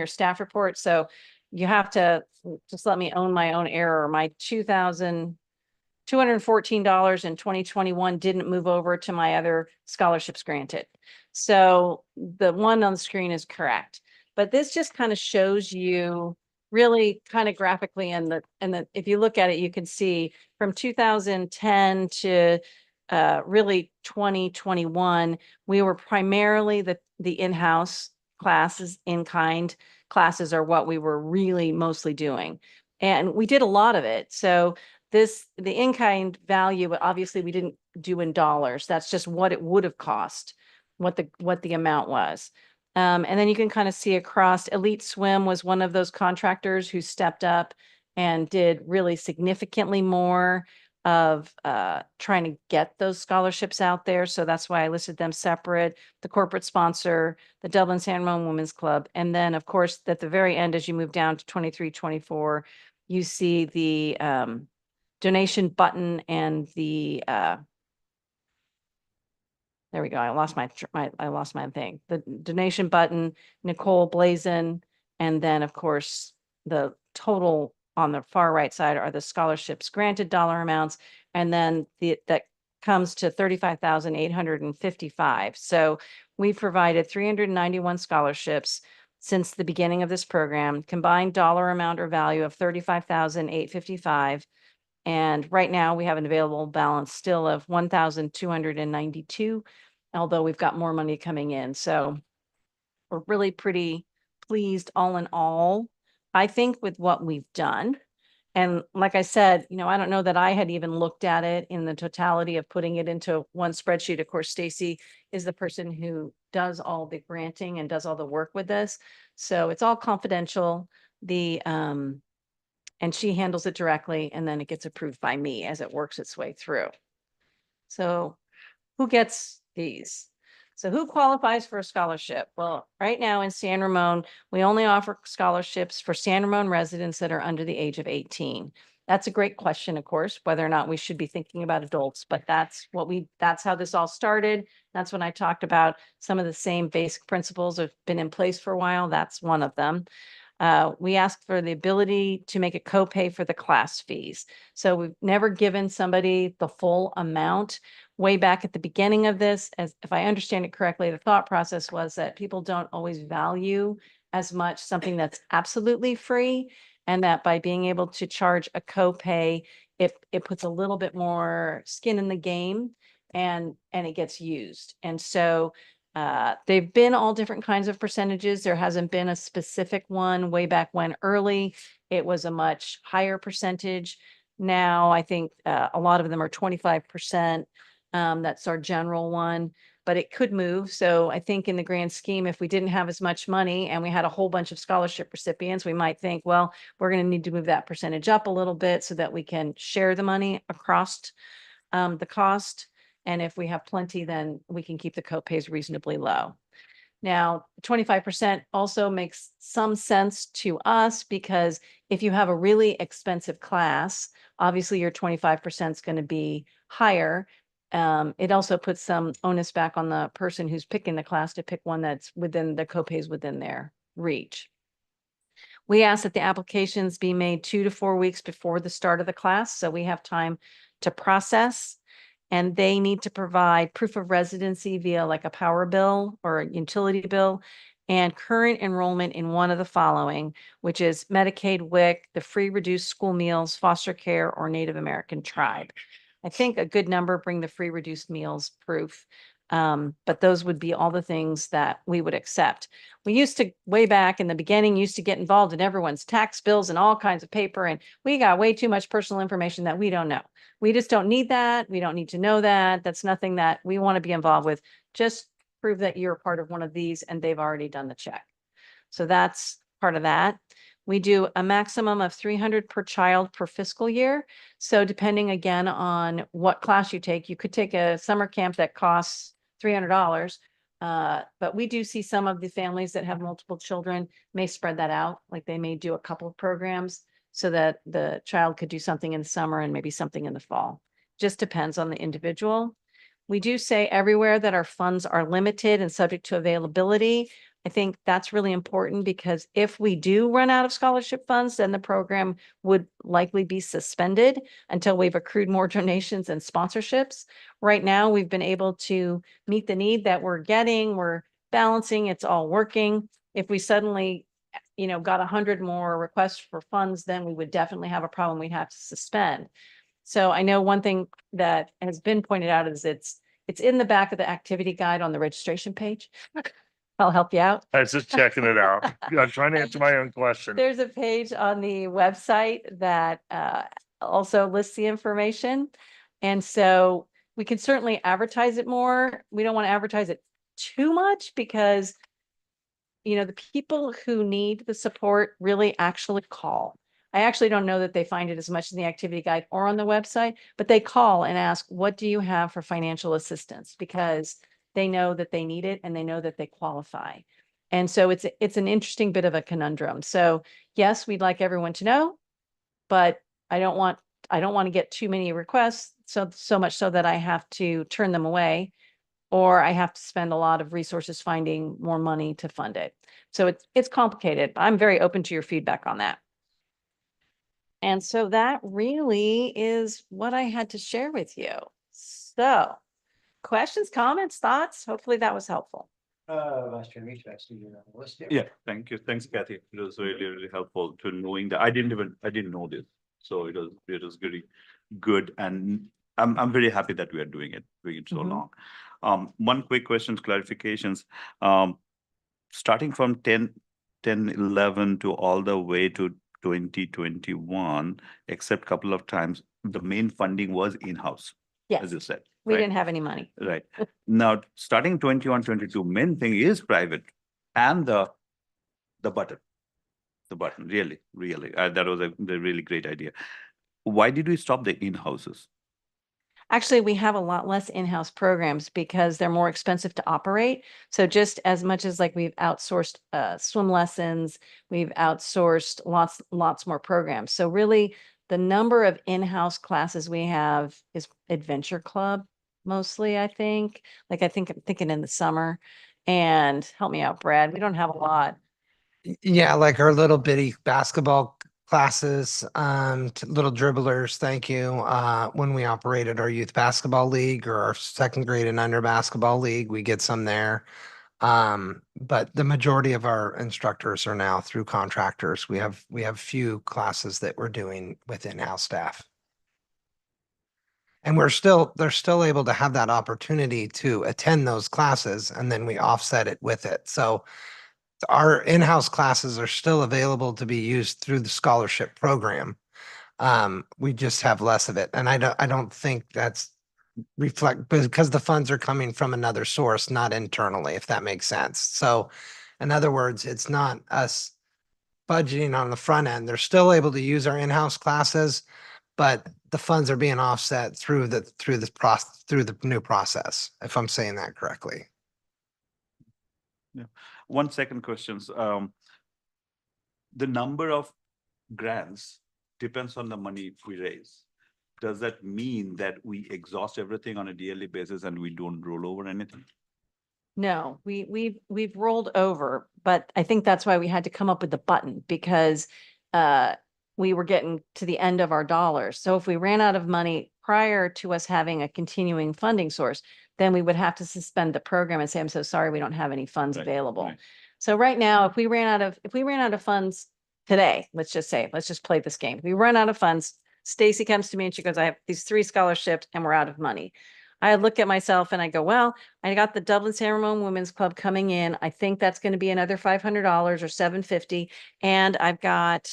staff report. So you have to just let me own my own error. My $2,214 in 2021 didn't move over to my other scholarships granted. So the one on the screen is correct. But this just kind of shows you really kind of graphically, and if you look at it, you can see from 2010 to really 2021, we were primarily the in-house classes, in-kind classes are what we were really mostly doing. And we did a lot of it. So the in-kind value, but obviously we didn't do in dollars. That's just what it would have cost, what the amount was. And then you can kind of see across, Elite Swim was one of those contractors who stepped up and did really significantly more of trying to get those scholarships out there. So that's why I listed them separate. The corporate sponsor, the Dublin San Ramon Women's Club. And then, of course, at the very end, as you move down to 23, 24, you see the donation button and the there we go. I lost my thing. The donation button, Nicole Blazin, and then of course the total on the far right side are the scholarships granted dollar amounts, and then that comes to 35,855. So we've provided 391 scholarships since the beginning of this program, combined dollar amount or value of 35,855. And right now we have an available balance still of 1,292, although we've got more money coming in. So we're really pretty pleased all in all, I think, with what we've done. And like I said, I don't know that I had even looked at it in the totality of putting it into one spreadsheet. Of course, Stacy is the person who does all the granting and does all the work with this. So it's all confidential. And she handles it directly, and then it gets approved by me as it works its way through. So who gets these? So who qualifies for a scholarship? Well, right now in San Ramon, we only offer scholarships for San Ramon residents that are under the age of 18. That's a great question, of course, whether or not we should be thinking about adults, but that's how this all started. That's when I talked about some of the same basic principles have been in place for a while. That's one of them. We ask for the ability to make a copay for the class fees. So we've never given somebody the full amount. Way back at the beginning of this, as if I understand it correctly, the thought process was that people don't always value as much something that's absolutely free, and that by being able to charge a copay, it puts a little bit more skin in the game, and it gets used. And so they've been all different kinds of percentages. There hasn't been a specific one. Way back when early, it was a much higher percentage. Now I think a lot of them are 25%. That's our general one, but it could move. So I think in the grand scheme, if we didn't have as much money and we had a whole bunch of scholarship recipients, we might think, well, we're going to need to move that percentage up a little bit so that we can share the money across the cost. And if we have plenty, then we can keep the copays reasonably low. Now, 25% also makes some sense to us, because if you have a really expensive class, obviously your 25% is going to be higher. It also puts some onus back on the person who's picking the class to pick one that's within the copays within their reach. We ask that the applications be made 2 to 4 weeks before the start of the class, so we have time to process. And they need to provide proof of residency via like a power bill or a utility bill, and current enrollment in one of the following, which is Medicaid, WIC, the free reduced school meals, foster care, or Native American tribe. I think a good number bring the free reduced meals proof. But those would be all the things that we would accept. We used to, way back in the beginning, used to get involved in everyone's tax bills and all kinds of paper, and we got way too much personal information that we don't know. We just don't need that. We don't need to know that. That's nothing that we want to be involved with. Just prove that you're a part of one of these and they've already done the check. So that's part of that. We do a maximum of 300 per child per fiscal year. So depending again on what class you take, you could take a summer camp that costs $300. But we do see some of the families that have multiple children may spread that out. Like they may do a couple of programs so that the child could do something in the summer and maybe something in the fall. Just depends on the individual. We do say everywhere that our funds are limited and subject to availability. I think that's really important, because if we do run out of scholarship funds, then the program would likely be suspended until we've accrued more donations and sponsorships. Right now, we've been able to meet the need that we're getting. We're balancing, it's all working. If we suddenly, got 100 more requests for funds, then we would definitely have a problem. We'd have to suspend. So I know one thing that has been pointed out is it's in the back of the activity guide on the registration page. I'll help you out. I was just checking it out. I'm trying to answer my own question. There's a page on the website that also lists the information. And so we can certainly advertise it more. We don't want to advertise it too much because, you know, the people who need the support really actually call. I actually don't know that they find it as much in the activity guide or on the website, but they call and ask, what do you have for financial assistance? Because they know that they need it and they know that they qualify. And so it's an interesting bit of a conundrum. So yes, we'd like everyone to know, but I don't want to get too many requests, so much so that I have to turn them away, or I have to spend a lot of resources finding more money to fund it. So it's complicated. I'm very open to your feedback on that. And so that really is what I had to share with you. So questions, comments, thoughts? Hopefully that was helpful. Vice Chair Reach, I see you're on the list there. Yeah, thank you. Thanks, Kathy. It was really, really helpful to knowing that. I didn't know this. So it was really good. And I'm very happy that we are doing it so Mhm. long. One quick question, clarifications. Starting from 11 to all the way to 2021, except couple of times, the main funding was in-house, Yes, as you said. we right? didn't have any money. Right. Now, starting 21, 22, main thing is private and the button. The button, really. That was a really great idea. Why did we stop the in-houses? Actually, we have a lot less in-house programs because they're more expensive to operate. So just as much as like we've outsourced swim lessons, we've outsourced lots more programs. So really the number of in-house classes we have is Adventure Club mostly, I think. Like I'm thinking in the summer. And help me out, Brad. We don't have a lot. Yeah, like our little bitty basketball classes, little dribblers, thank you. When we operated our youth basketball league or our second grade and under basketball league, we get some there. But the majority of our instructors are now through contractors. We have few classes that we're doing with in-house staff. And they're still able to have that opportunity to attend those classes and then we offset it with it. So our in-house classes are still available to be used through the scholarship program. We just have less of it. And I don't think that's reflect because the funds are coming from another source, not internally, if that makes sense. So in other words, it's not us budgeting on the front end. They're still able to use our in-house classes, but the funds are being offset through the new process, if I'm saying that correctly. Yeah. 1 second questions. The number of grants depends on the money we raise. Does that mean that we exhaust everything on a yearly basis and we don't roll over anything? No, we've rolled over, but I think that's why we had to come up with the button because we were getting to the end of our dollars. So if we ran out of money prior to us having a continuing funding source, then we would have to suspend the program and say, I'm so sorry, we don't have any funds Right, available. right. So right now, if we ran out of funds today, let's just play this game. We run out of funds. Stacy comes to me and she goes, I have these 3 scholarships and we're out of money. I look at myself and I go, well, I got the Dublin San Ramon Women's Club coming in. I think that's going to be another $500 or $750. And I've got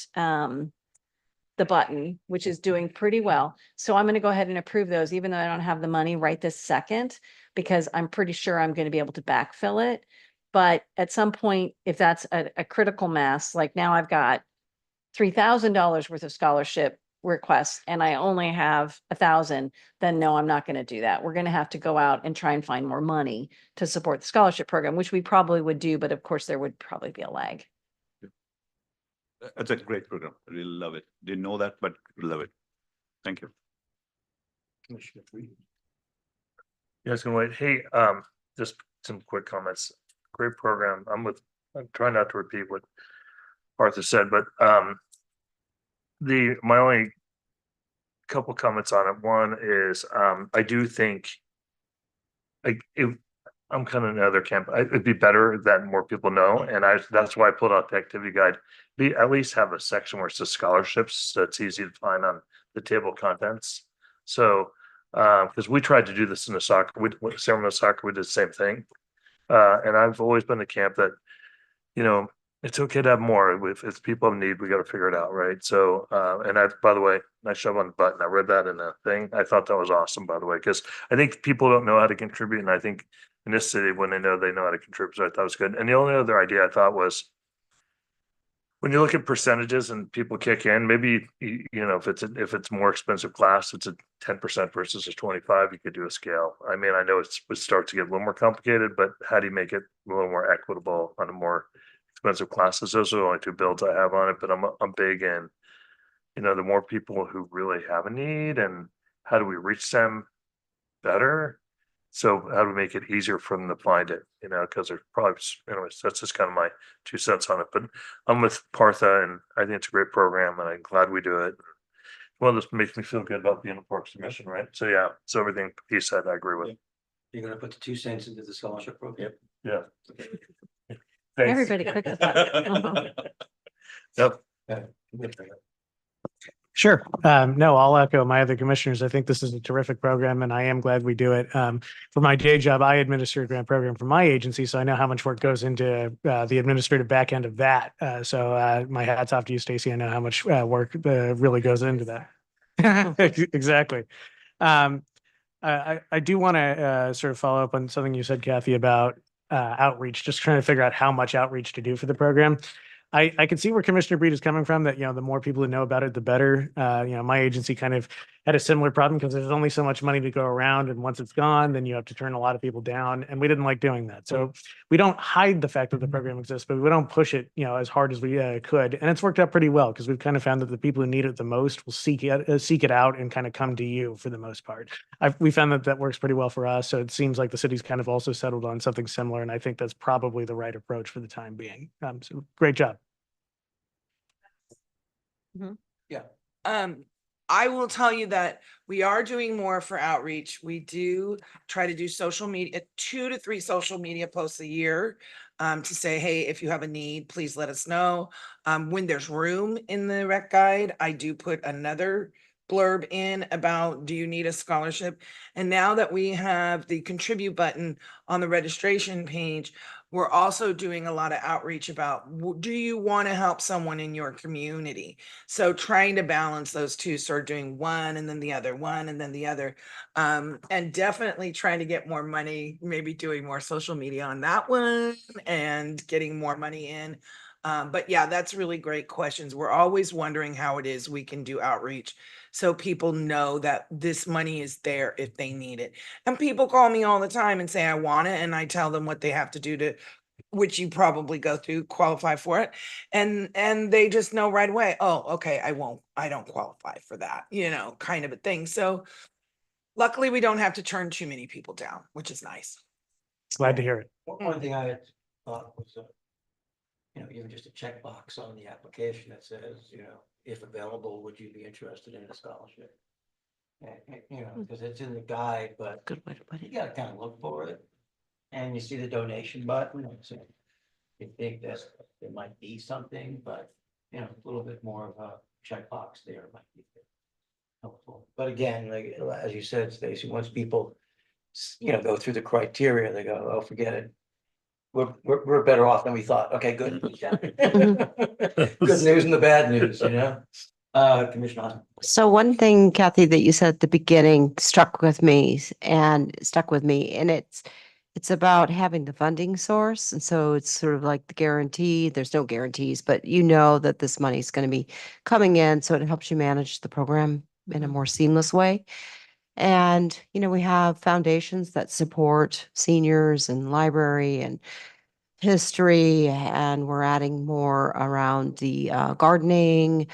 the button, which is doing pretty well. So I'm going to go ahead and approve those, even though I don't have the money right this second, because I'm pretty sure I'm going to be able to backfill it. But at some point, if that's a critical mass, like now I've got $3,000 worth of scholarship requests and I only have 1,000, then no, I'm not going to do that. We're going to have to go out and try and find more money to support the scholarship program, which we probably would do, but of course there would probably be a lag. It's a great program. I really love it. Didn't know that, but love it. Thank you. Commissioner Reed. Yes, can wait. Hey, just some quick comments. Great program. I'm trying not to repeat what Arthur said, but my only couple comments on it. One is I do think I'm kind of in another camp. It'd be better that more people know, and that's why I pulled out the activity guide. At least have a section where it says scholarships, so it's easy to find on the table of contents. So, because we tried to do this in the soccer, similar to soccer, we did the same thing. And I've always been the camp that, you know, it's okay to have more. If it's people in need, we got to figure it out, right? So, and I, by the way, nice shove on the button. I read that in the thing. I thought that was awesome, by the way, because I think people don't know how to contribute, and I think in this city, when they know how to contribute, so I thought it was good. And the only other idea I thought was, when you look at percentages and people kick in, maybe, you know, if it's more expensive class, it's a 10% versus a 25, you could do a scale. I mean, I know it starts to get a little more complicated, but how do you make it a little more equitable on a more expensive classes? Those are the only two builds I have on it, but I'm big in, you know, the more people who really have a need, and how do we reach them better? So how do we make it easier for them to find it, you know, because there's probably, anyways, that's just kind of my 2 cents on it, but I'm with Partha, and I think it's a great program, and I'm glad we do it. Well, this makes me feel good about being a Parks Commission, right? So yeah, so everything he said, I agree with. You're gonna put the 2 cents into the scholarship program? Yeah. Thanks. Everybody click the Yep. Sure. No, I'll echo my other commissioners. I think this is a terrific program and I am glad we do it. For my day job, I administer a grant program for my agency, so I know how much work goes into the administrative back end of that. So my hat's off to you, Stacy. I know how much work really goes into that. Exactly. I do want to sort of follow up on something you said, Kathy, about outreach, just trying to figure out how much outreach to do for the program. I can see where Commissioner Breed is coming from, that, you know, the more people who know about it, the better. You know, my agency kind of had a similar problem because there's only so much money to go around. And once it's gone, then you have to turn a lot of people down. And we didn't like doing that. So we don't hide the fact that the program exists, but we don't push it, you know, as hard as we could. And it's worked out pretty well because we've kind of found that the people who need it the most will seek it out and kind of come to you for the most part. We found that works pretty well for us. So it seems like the city's kind of also settled on something similar. And I think that's probably the right approach for the time being. So great job. I will tell you that we are doing more for outreach. We do try to do social media, 2 to 3 social media posts a year, to say, hey, if you have a need, please let us know. When there's room in the rec guide, I do put another blurb in about, do you need a scholarship? And now that we have the contribute button on the registration page, we're also doing a lot of outreach about, do you want to help someone in your community? So trying to balance those two, sort of doing one and then the other, one and then the other. And definitely trying to get more money, maybe doing more social media on that one and getting more money in. But yeah, that's really great questions. We're always wondering how it is we can do outreach so people know that this money is there if they need it. And people call me all the time and say, I want it. And I tell them what they have to do to, which you probably go through, qualify for it. And they just know right away, oh, okay, I don't qualify for that, you know, kind of a thing. So luckily we don't have to turn too many people down, which is nice. Glad to hear it. One thing I had thought was, you know, even just a checkbox on the application that says, you know, if available, would you be interested in a scholarship? And, you know, because it's in the guide, but Good way to put you it. gotta kind of look for it. And you see the donation button, and so you think that there might be something, but, you know, a little bit more of a checkbox there might be helpful. But again, like, as you said, Stacy, once people, you know, go through the criteria, they go, oh, forget it. We're better off than we thought. Okay, good. Good news and the bad news, you know? Commissioner Osmond. So one thing, Kathy, that you said at the beginning stuck with me, and it's about having the funding source. And so it's sort of like the guarantee. There's no guarantees, but you know that this money is going to be coming in, so it helps you manage the program in a more seamless way. And, you know, we have foundations that support seniors and library and history, and we're adding more around the gardening.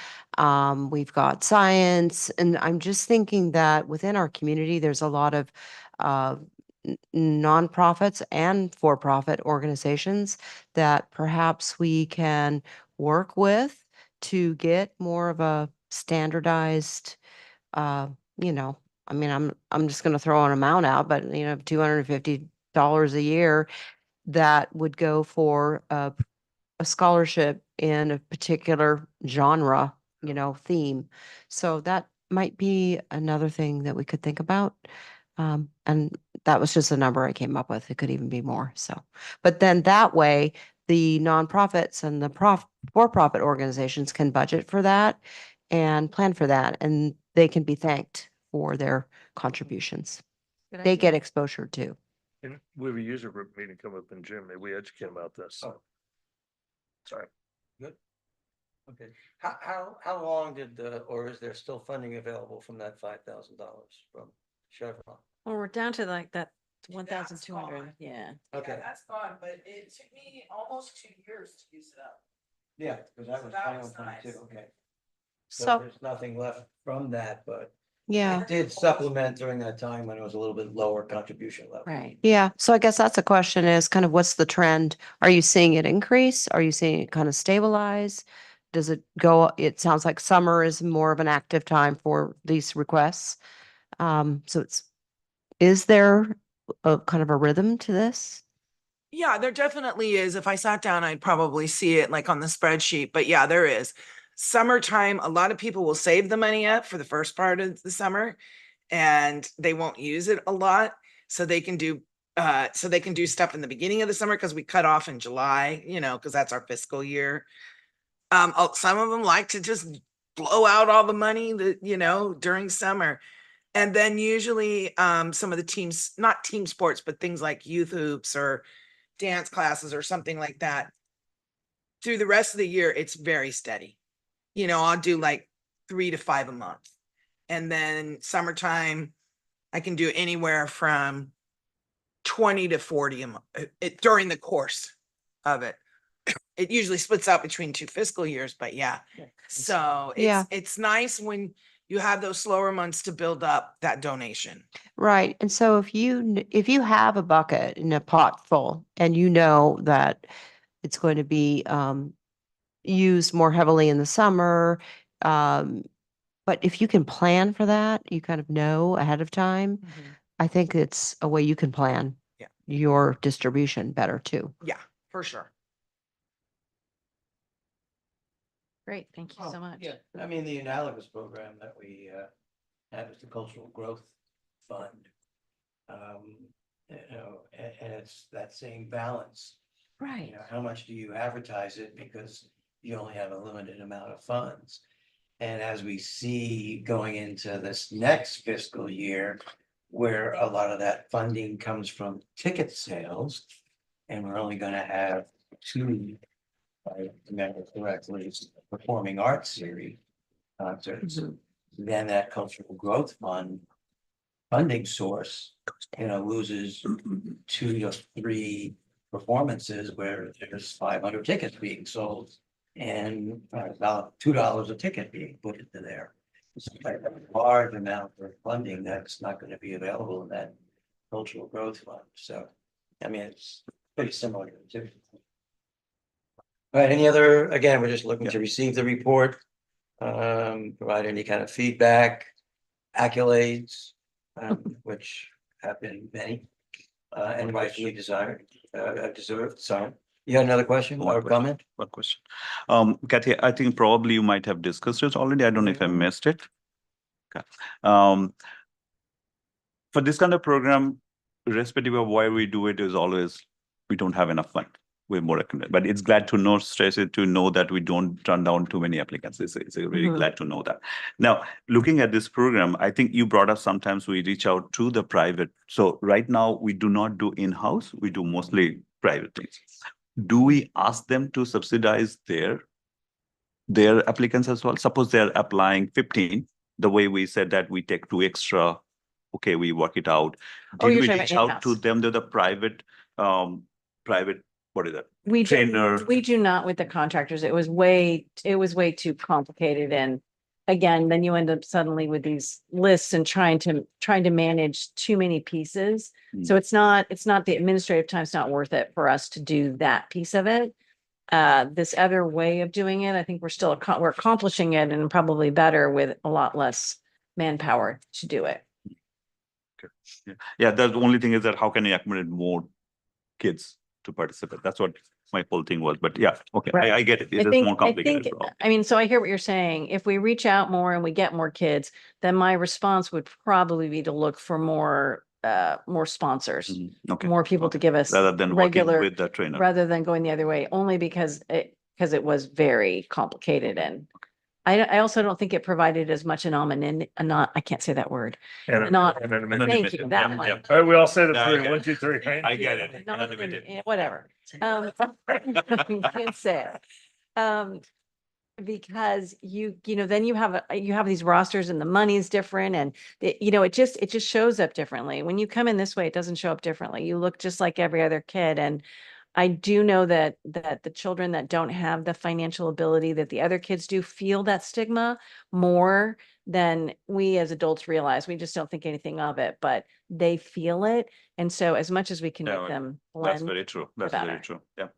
We've got science, and I'm just thinking that within our community, there's a lot of nonprofits and for-profit organizations that perhaps we can work with to get more of a standardized, you know, I mean, I'm just going to throw an amount out, but you know, $250 a year that would go for a scholarship in a particular genre, you know, theme. So that might be another thing that we could think about. And that was just a number I came up with. It could even be more, so. But then that way, the nonprofits and the for-profit organizations can budget for that and plan for that, and they can be thanked for their contributions. Good They idea. get exposure too. And we have a user group meeting coming up in June. Maybe we educate them about this. Oh. Sorry. Okay. How long did or is there still funding available from that $5,000 from Chevron? Well, we're down to like that That's 1,200, gone. yeah. Okay. That's gone, but it took me almost 2 years to use it up. Yeah, because that So was that final was nice. too, okay. So So, there's nothing left from that, but yeah. it did supplement during that time when it was a little bit lower contribution level. Right. Yeah, so I guess that's a question is kind of what's the trend? Are you seeing it increase? Are you seeing it kind of stabilize? Does it go, it sounds like summer is more of an active time for these requests. So is there a kind of a rhythm to this? Yeah, there definitely is. If I sat down, I'd probably see it like on the spreadsheet, but yeah, there is. Summertime, a lot of people will save the money up for the first part of the summer and they won't use it a lot. So they can do stuff in the beginning of the summer because we cut off in July, because that's our fiscal year. Some of them like to just blow out all the money that, during summer. And then usually some of the teams, not team sports, but things like youth hoops or dance classes or something like that. Through the rest of the year, it's very steady. I'll do like 3 to 5 a month. And then summertime, I can do anywhere from 20 to 40 a month during the course of it. It usually splits out between 2 fiscal years, but yeah. So Yeah. it's nice when you have those slower months to build up that donation. Right. And so if you have a bucket in a pot full and you know that it's going to be used more heavily in the summer, but if you can plan for that, you kind of know ahead of time, I think it's a way you can plan Yeah. your distribution better too. Yeah, for sure. Great, thank you so much. Yeah, I mean, the analogous program that we have is the Cultural Growth Fund. And it's that same balance. Right. How much do you advertise it because you only have a limited amount of funds? And as we see going into this next fiscal year, where a lot of that funding comes from ticket sales, and we're only gonna have 2, if I remember correctly, performing arts series concerts, then that Cultural Growth Fund funding source, loses 2 to 3 performances where there's 500 tickets being sold and about $2 a ticket being put into there. It's like a large amount of funding that's not going to be available in that Cultural Growth Fund. So, I mean, it's pretty similar to the two. All right, any other, again, we're just looking to receive the report, provide any kind of feedback, accolades, which have been many, and rightfully deserved. So, you had another question or comment? One question. Kathy, I think probably you might have discussed it already. I don't know if I missed it. Okay. For this kind of program, irrespective of why we do it, is always we don't have enough fund. We're more recommended, but it's glad to know, to know that we don't turn down too many applicants. It's really glad to know that. Now, looking at this program, I think you brought up sometimes we reach out to the private. So right now we do not do in-house. We do mostly private things. Do we ask them to subsidize their applicants as well? Suppose they're applying 15, the way we said that we take 2 extra. Okay, we work it out. Oh, Did you're we talking reach about out to in-house. them? They're the private, what is that? We do not with the contractors. It was way too complicated. And again, then you end up suddenly with these lists and trying to manage too many pieces. So it's not the administrative time. It's not worth it for us to do that piece of it. This other way of doing it, I think we're accomplishing it and probably better with a lot less manpower to do it. Yeah, the only thing is that how can you accommodate more kids to participate? That's what my whole thing was, but yeah, okay, Right. I get it. I It is think, more I complicated. think, so, I mean, so I hear what you're saying. If we reach out more and we get more kids, then my response would probably be to look for more sponsors, Okay. more people to okay. give us Rather than working regular, with the trainer. rather than going the other way, only because it was very complicated. And I also don't think it provided as much I can't say that word. And Not- anonymity. Thank you, that Yeah, one. yeah. All right, we all say the No, I three. get One, it. two, three, right? I get it. Not Anonymity. whatever. You can't say it. Because then you have these rosters and the money is different and it just shows up differently. When you come in this way, it doesn't show up differently. You look just like every other kid. And I do know that the children that don't have the financial ability that the other kids do feel that stigma more than we as adults realize. We just don't think anything of it, but they feel it. And so as much as we can Yeah, make them That's blend, very true. That's better. very true. Yeah.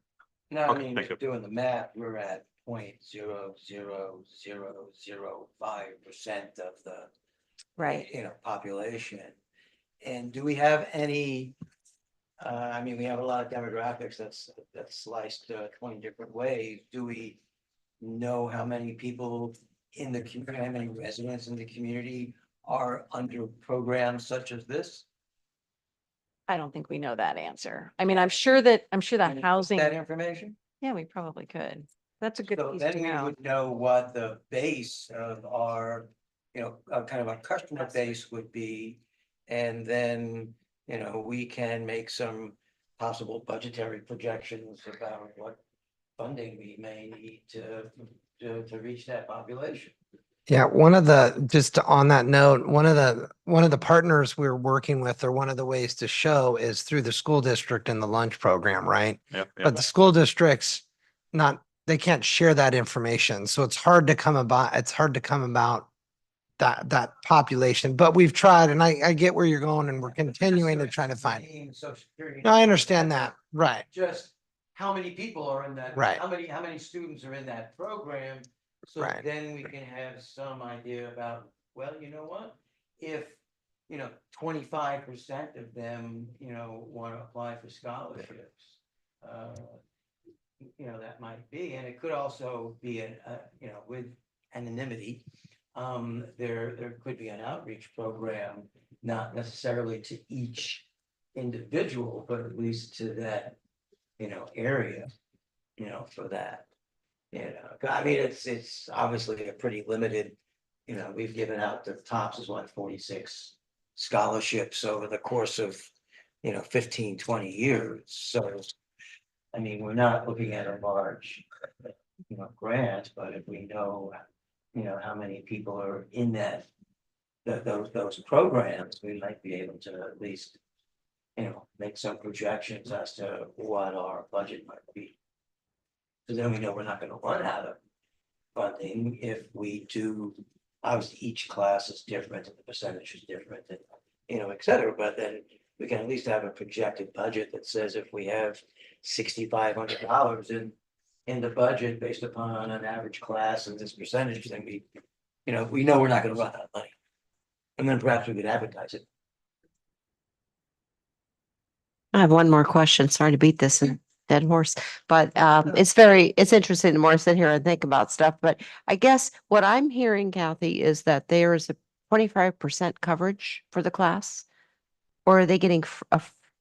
No, I Okay, mean, thank you. doing the math, we're at 0.00005% of the right? population. And do we have any, I mean, we have a lot of demographics that's sliced 20 different ways. Do we know how many people in the community, how many residents in the community are under programs such as this? I don't think we know that answer. I mean, I'm sure that Can you put housing, that information? yeah, we probably could. That's a good So piece then to we know. would know what the base of our, kind of our customer base would be. And then, we can make some possible budgetary projections about what funding we may need to reach that population. Yeah, just on that note, one of the partners we're working with, or one of the ways to show is through the school district and the lunch program, right? Yeah. Yeah. But the school districts, they can't share that information. So it's hard to come about that population, but we've tried and I get where you're going and we're continuing to try to find. Social Security No, I number, understand that's that. Right. Just how many people are in that? Right. How many students are in that program? So Right. then we can have some idea about, well, you know what? If, 25% of them, want to apply for scholarships. That might be, and it could also be with anonymity. There could be an outreach program, not necessarily to each individual, but at least to that, area, for that. I mean, it's obviously a pretty limited, we've given out the tops is 46 scholarships over the course of, 15, 20 years. So, I mean, we're not looking at a large, grant, but if we know, how many people are in those programs, we might be able to at least, make some projections as to what our budget might be. So then we know we're not gonna run out of funding if we do, obviously, each class is different and the percentage is different and, et cetera, but then we can at least have a projected budget that says if we have $6,500 in the budget based upon an average class and this percentage, then we know we're not gonna run out of money. And then perhaps we could advertise it. I have one more question. Sorry to beat this dead horse, but it's interesting the more I sit here and think about stuff. But I guess what I'm hearing, Kathy, is that there is a 25% coverage for the class, or are they getting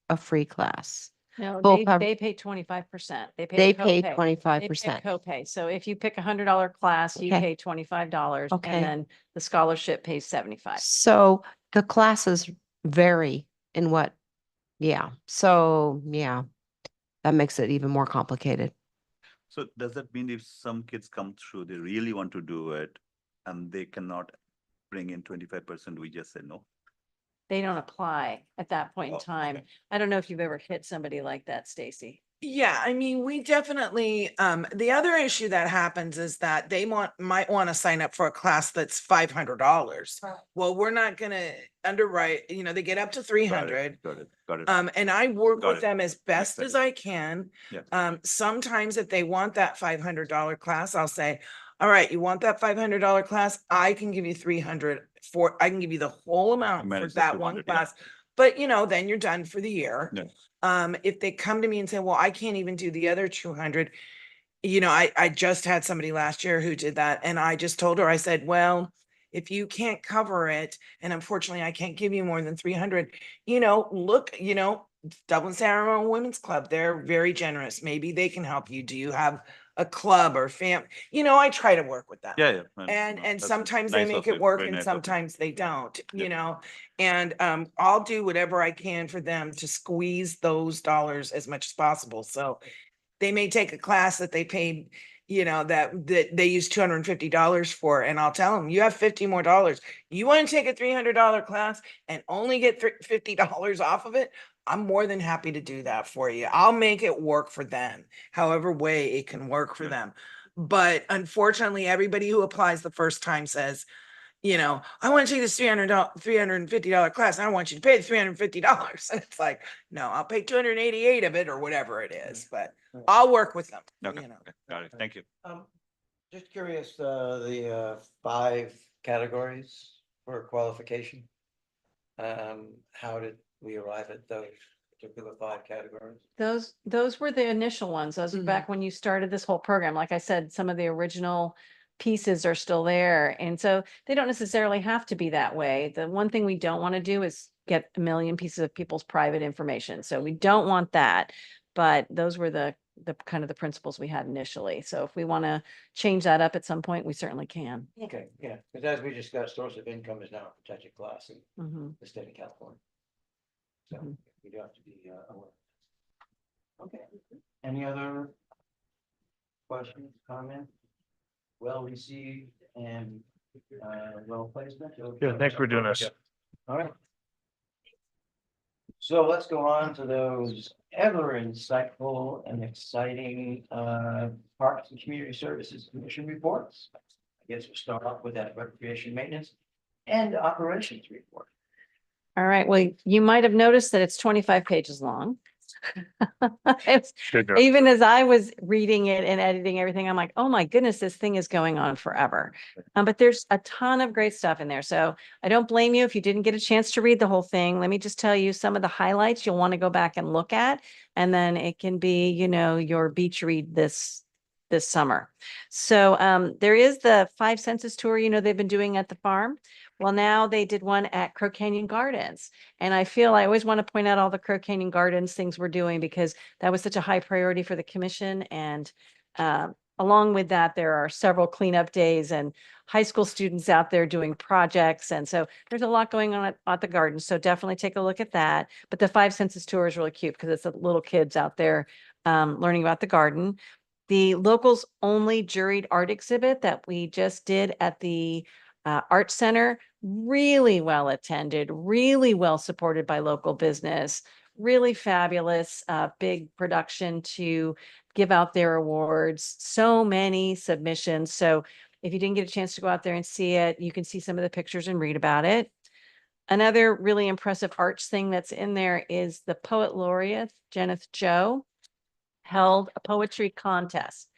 a free class? No, full they cover- pay 25%. They They pay pay copay. 25%. Copay. So if you pick $100 class, you Okay. pay $25 Okay. and then the scholarship pays 75. So the classes vary in what? Yeah. So yeah, that makes it even more complicated. So does that mean if some kids come through, they really want to do it and they cannot bring in 25%, we just say no? They don't apply at that point in Oh, time. okay. I don't know if you've ever hit somebody like that, Stacy. Yeah, I mean, we definitely, the other issue that happens is that they might want to sign up for a class that's $500. Right. Well, we're not gonna underwrite, they get up to 300. Got it. And I work Got with it. them as best sense. as I can. Yeah. Sometimes if they want that $500 class, I'll say, all right, you want that $500 class? I can give you 300 I can give you the whole amount for manage the that one 200, yeah. class. but you know, then you're done for the year. Yeah. If they come to me and say, well, I can't even do the other 200, you know, I just had somebody last year who did that, and I just told her, I said, well, if you can't cover it, and unfortunately I can't give you more than 300, you know, look, you know, Dublin San Ramon Women's Club, they're very generous. Maybe they can help you. Do you have a club or you know, I try to work with them. Yeah. And That's sometimes they nice make of it work very and nice of you. sometimes they don't, you Yep. know? And I'll do whatever I can for them to squeeze those dollars as much as possible. So they may take a class that they paid, you know, that they use $250 for, and I'll tell them, you have $50 more. You want to take a $300 class and only get $50 off of it? I'm more than happy to do that for you. I'll make it work for them, however way it can work for Yeah. them. But unfortunately, everybody who applies the first time says, you know, I want to take this $350 class. I don't want you to pay the $350. And it's like, no, I'll pay 288 of it or whatever it is, but I'll work with them, Okay, you know. okay, got it. Thank you. Just curious, the 5 categories for qualification. How did we arrive at those particular 5 categories? Those were the initial ones. Those were back when you started this whole program. Like I said, some of the original pieces are still there. And so they don't necessarily have to be that way. The one thing we don't want to do is get a million pieces of people's private information. So we don't want that. But those were the kind of the principles we had initially. So if we want to change that up at some point, we certainly can. Okay, yeah, because as we discussed, source of income is now a protected class in Mhm. the state of California. So Mhm. we do have to be aware. Okay, any other questions, comments? Well received and well placement? Yeah, thanks for doing this. All right. So let's go on to those ever insightful and exciting Parks and Community Services Commission reports. I guess we'll start off with that recreation maintenance and operations report. All right. Well, you might have noticed that it's 25 pages long. It's- Should know. Even as I was reading it and editing everything, I'm like, oh my goodness, this thing is going on forever. But there's a ton of great stuff in there. So I don't blame you if you didn't get a chance to read the whole thing. Let me just tell you some of the highlights you'll want to go back and look at. And then it can be, you know, your beach read this summer. So there is the 5 census tour, you know, they've been doing at the farm. Well, now they did one at Crow Canyon Gardens. And I feel I always want to point out all the Crow Canyon Gardens things we're doing because that was such a high priority for the commission. And along with that, there are several cleanup days and high school students out there doing projects. And so there's a lot going on at the garden. So definitely take a look at that. But the 5 census tour is really cute because it's the little kids out there learning about the garden. The locals only juried art exhibit that we just did at the Art Center, really well attended, really well supported by local business, really fabulous, big production to give out their awards, so many submissions. So if you didn't get a chance to go out there and see it, you can see some of the pictures and read about it. Another really impressive arts thing that's in there is the poet laureate, Jenith Joe, held a poetry contest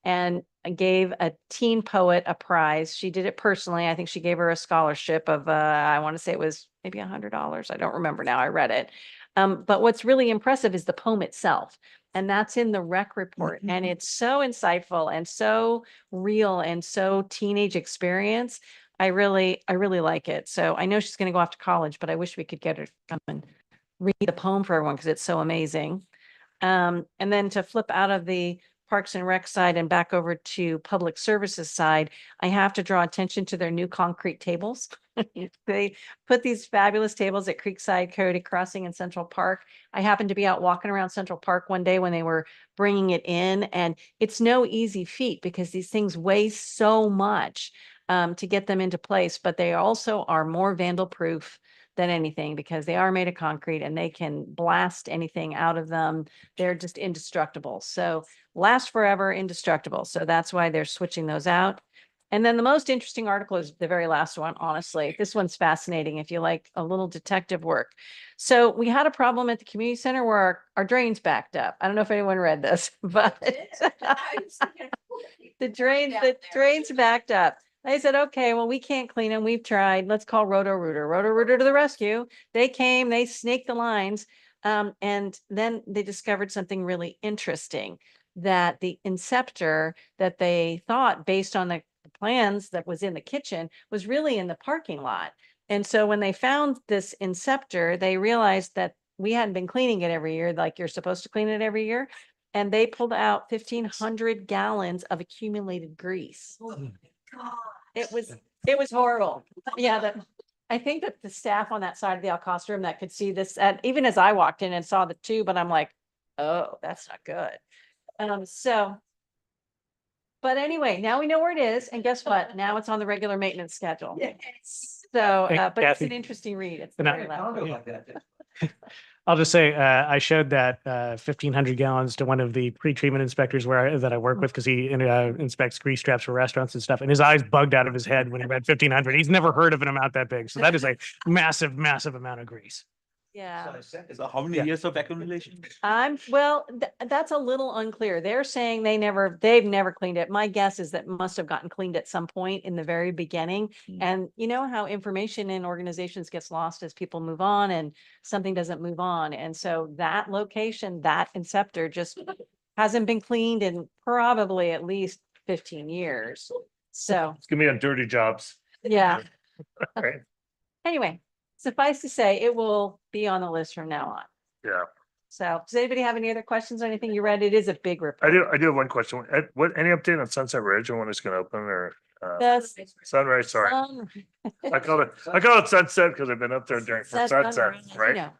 and gave a teen poet a prize. She did it personally. I think she gave her a scholarship of, I want to say it was maybe $100. I don't remember now. I read it. But what's really impressive is the poem itself. And that's in the rec report. And it's so insightful and so real and so teenage experience. I really like it. So I know she's going to go off to college, but I wish we could get her to come and read the poem for everyone because it's so amazing. And then to flip out of the Parks and Rec side and back over to Public Services side, I have to draw attention to their new concrete tables. They put these fabulous tables at Creekside, Coyote Crossing and Central Park. I happened to be out walking around Central Park one day when they were bringing it in, and it's no easy feat because these things weigh so much to get them into place, but they also are more vandal proof than anything because they are made of concrete and they can blast anything out of them. They're just indestructible. So last forever, indestructible. So that's why they're switching those out. And then the most interesting article is the very last one, honestly. This one's fascinating if you like a little detective work. So we had a problem at the community center where our drains backed up. I don't know if anyone read this, but the drains backed up. I said, okay, well, we can't clean them. We've tried. Let's call Roto-Rooter. Roto-Rooter to the rescue. They came, they snaked the lines. And then they discovered something really interesting, that the inceptor that they thought based on the plans that was in the kitchen was really in the parking lot. And so when they found this inceptor, they realized that we hadn't been cleaning it every year, like you're supposed to clean it every year. And they pulled out 1,500 gallons of accumulated grease. It was horrible. Yeah, I think that the staff on that side of the Alcosta room that could see this, and even as I walked in and saw the tube, and I'm like, oh, that's not good. But anyway, now we know where it is, and guess what? Now it's on the regular maintenance schedule. So, Hey, but it's an Kathy. interesting read. It's And I- very loud. I'll just say, I showed that 1,500 gallons to one of the pre-treatment inspectors that I work with, because he inspects grease traps for restaurants and stuff. And his eyes bugged out of his head when he read 1,500. He's never heard of an amount that big. So that is a massive, massive amount of grease. Yeah. So how many Yeah. years of accumulation? That's a little unclear. They're saying they've never cleaned it. My guess is that must have gotten cleaned at some point in the very beginning. Mm. And you know how information in organizations gets lost as people move on and something doesn't move on. And so that location, that inceptor just hasn't been cleaned in probably at least 15 years. So, It's gonna be on dirty jobs. yeah. Right. Anyway, suffice to say, it will be on the list from now on. Yeah, So does anybody have any other questions or anything you read? It is a big report. I do have one question. Any update on Sunset Ridge and when it's gonna open, or That's Sunrise, sorry. I call it Sunset because I've been up there during for sunset, right?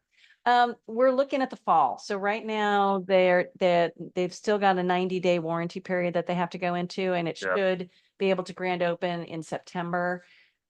We're looking at the fall. So right now they've still got a 90-day warranty period that they have to go into, and it Yeah. should be able to grand open in September.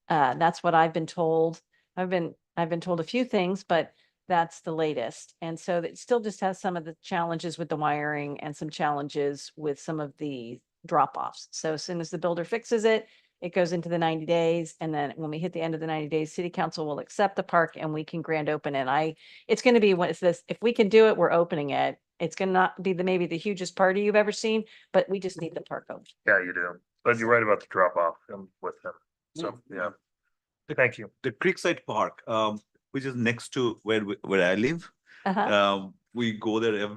That's what I've been told. I've been told a few things, but that's the latest. And so it still just has some of the challenges with the wiring and some challenges with some of the drop-offs. So as soon as the builder fixes it, it goes into the 90 days. And then when we hit the end of the 90 days, city council will accept the park and we can grand open it. It's going to be if we can do it, we're opening it. It's going to not be maybe the hugest party you've ever seen, but we just need the park open. Yeah, you do. But you're right about the drop off with them. So, yeah. Thank you. The Creekside Park, which is next to where I live. Uh-huh. We go there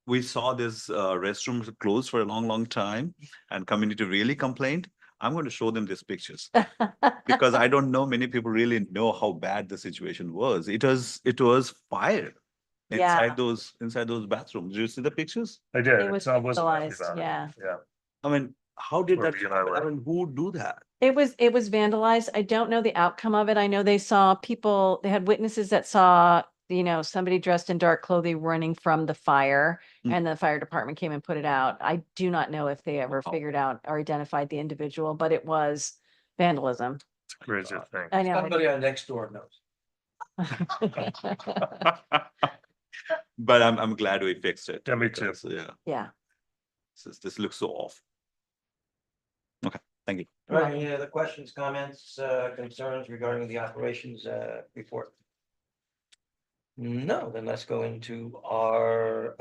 we saw this restrooms closed for a long, long time, and community really complained. I'm going to show them these pictures because I don't know many people really know how bad the situation was. It was fire Yeah. inside those bathrooms. Did you see the pictures? I did. It was So I wasn't happy vandalized, about it. yeah. Yeah. I mean, how did Where that you and I happen? I were. mean, who do that? It was vandalized. I don't know the outcome of it. I know they had witnesses that saw, somebody dressed in dark clothing running from the fire, Mm. and the fire department came and put it out. I do not know if they ever Wow. figured out or identified the individual, but it was vandalism. It's a crazy thing. I know. on next door knows. But I'm glad we fixed it. Yeah, me too. because, Yeah, Yeah. this looks so off. Okay, thank you. All right, any other questions, comments, concerns regarding the operations report? No, then let's go into our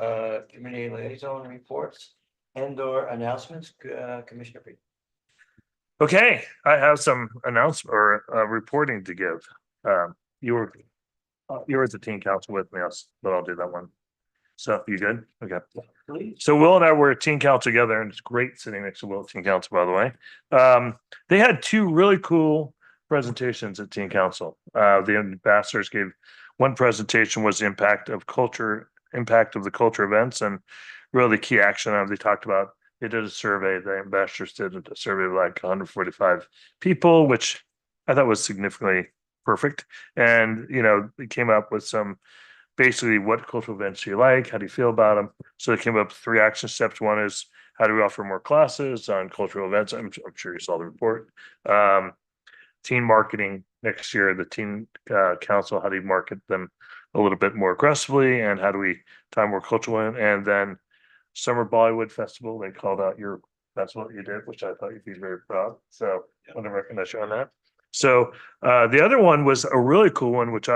community liaison reports and or announcements, Commissioner Freed. Okay, I have some announcement or reporting to give. You were at the teen council with me, but I'll do that one. So you good? Okay. Please. So Will and I were at teen council together, and it's great sitting next to Will at teen council, by the way. They had two really cool presentations at teen council. The ambassadors gave one presentation was the impact of the culture events, and really key action. They talked about, they did a survey, the ambassadors did a survey of like 145 people, which I thought was significantly perfect. And, they came up with some, basically what cultural events do you like? How do you feel about them? So they came up with 3 action steps. One is, how do we offer more classes on cultural events? I'm sure you saw the report. Teen marketing next year, the teen council, how do you market them a little bit more aggressively? And how do we tie more cultural in? And then Summer Bollywood Festival, they called out your festival that you did, which I thought you'd be very proud. So I want to recognize you on that. So the other one was a really cool one, which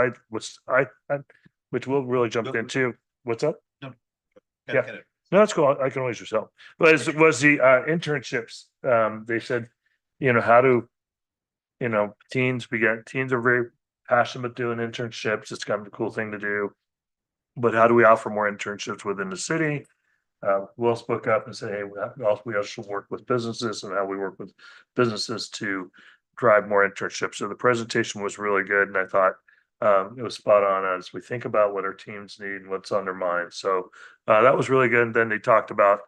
which we'll really jump into. What's up? Yeah. No, that's cool. I can always yourself. But it was the internships. They said, how do you know, teens are very passionate about doing internships. It's kind of a cool thing to do. But how do we offer more internships within the city? We'll spoke up and say, hey, we also work with businesses and how we work with businesses to drive more internships. So the presentation was really good, and I thought it was spot on as we think about what our teams need and what's on their mind. So that was really good. And then they talked about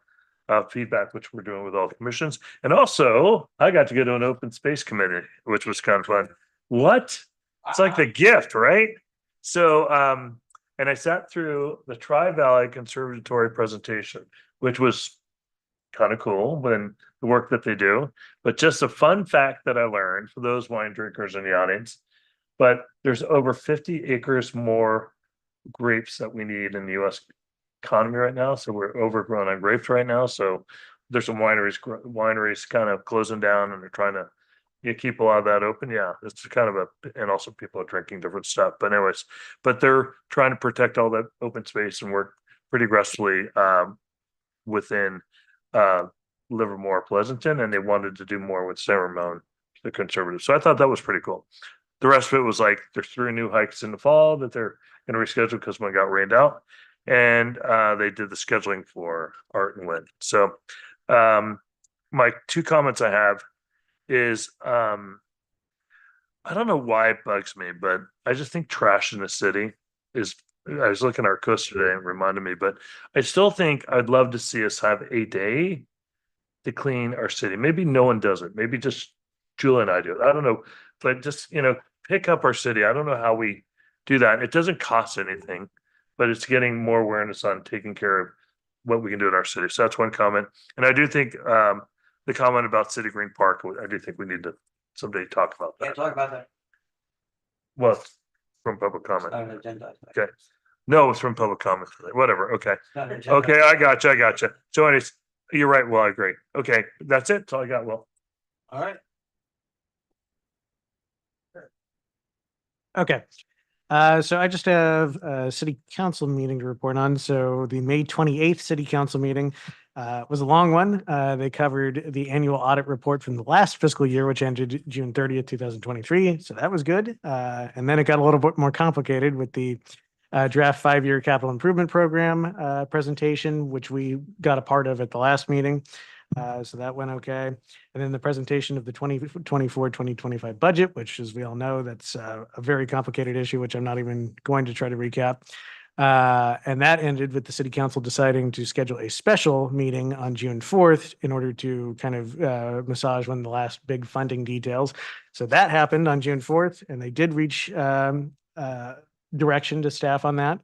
feedback, which we're doing with all the commissions. And also, I got to go to an open space committee, which was kind of fun. What? It's like the gift, right? So and I sat through the Tri-Valley Conservatory presentation, which was kind of cool when the work that they do. But just a fun fact that I learned for those wine drinkers in the audience, but there's over 50 acres more grapes that we need in the US economy right now. So we're overgrown on grapes right now. So there's some wineries kind of closing down, and they're trying to keep a lot of that open. Yeah, it's kind of and also people are drinking different stuff. But anyways, but they're trying to protect all that open space and work pretty aggressively within Livermore, Pleasanton, and they wanted to do more with San Ramon, the conservatives. So I thought that was pretty cool. The rest of it was like there's 3 new hikes in the fall that they're going to reschedule because one got rained out, and they did the scheduling for Art and Wind. So my 2 comments I have is I don't know why it bugs me, but I just think trash in the city is. I was looking at our coast today and it reminded me, but I still think I'd love to see us have a day to clean our city. Maybe no one does it. Maybe just Julie and I do it. I don't know, but just pick up our city. I don't know how we do that. It doesn't cost anything, but it's getting more awareness on taking care of what we can do in our city. So that's one comment. And I do think the comment about City Green Park, I do think we need to someday talk about Can't that. talk about that. Well, from public comment. Not an agenda. Okay. No, it's from public comment. Whatever. Okay. Not an agenda. Okay. I gotcha. So anyways, you're right. Well, I agree. Okay. That's it. That's all I got. Well, All right. Okay. So I just have a city council meeting to report on. So the May 28th city council meeting was a long one. They covered the annual audit report from the last fiscal year, which ended June 30th, 2023. So that was good. And then it got a little bit more complicated with the draft 5-year capital improvement program presentation, which we got a part of at the last meeting. So that went okay. And then the presentation of the 2024-2025 budget, which, as we all know, that's a very complicated issue, which I'm not even going to try to recap. And that ended with the city council deciding to schedule a special meeting on June 4th in order to kind of massage one of the last big funding details. So that happened on June 4th, and they did reach direction to staff on that.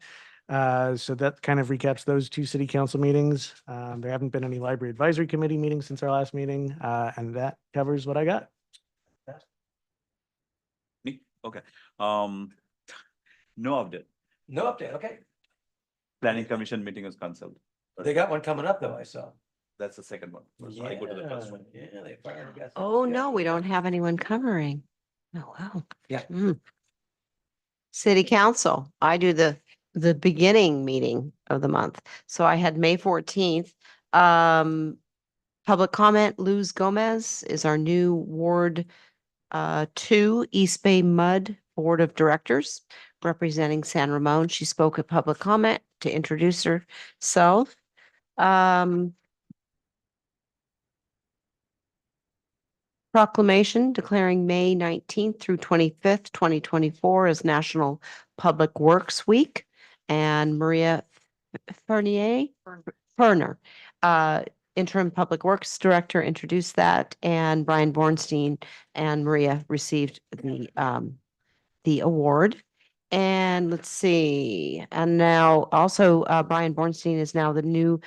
So that kind of recaps those 2 city council meetings. There haven't been any library advisory committee meetings since our last meeting, and that covers what I got. Me? Okay. No update. No update. Okay. Planning commission meeting is cancelled. They got one coming up though, I saw. That's the second one. So I go to the first one. Yeah, they finally got. Oh, no, we don't have anyone covering. Oh, wow. Yeah. City council, I do the beginning meeting of the month. So I had May 14th. Public comment, Luz Gomez is our new Ward 2 East Bay Mud Board of Directors representing San Ramon. She spoke at public comment to introduce herself. Proclamation declaring May 19th through 25th, 2024 as National Public Works Week. And Maria Ferner, Interim Public Works Director, introduced that, and Brian Bornstein and Maria received the award. And let's see, and now also Brian Bornstein is now the new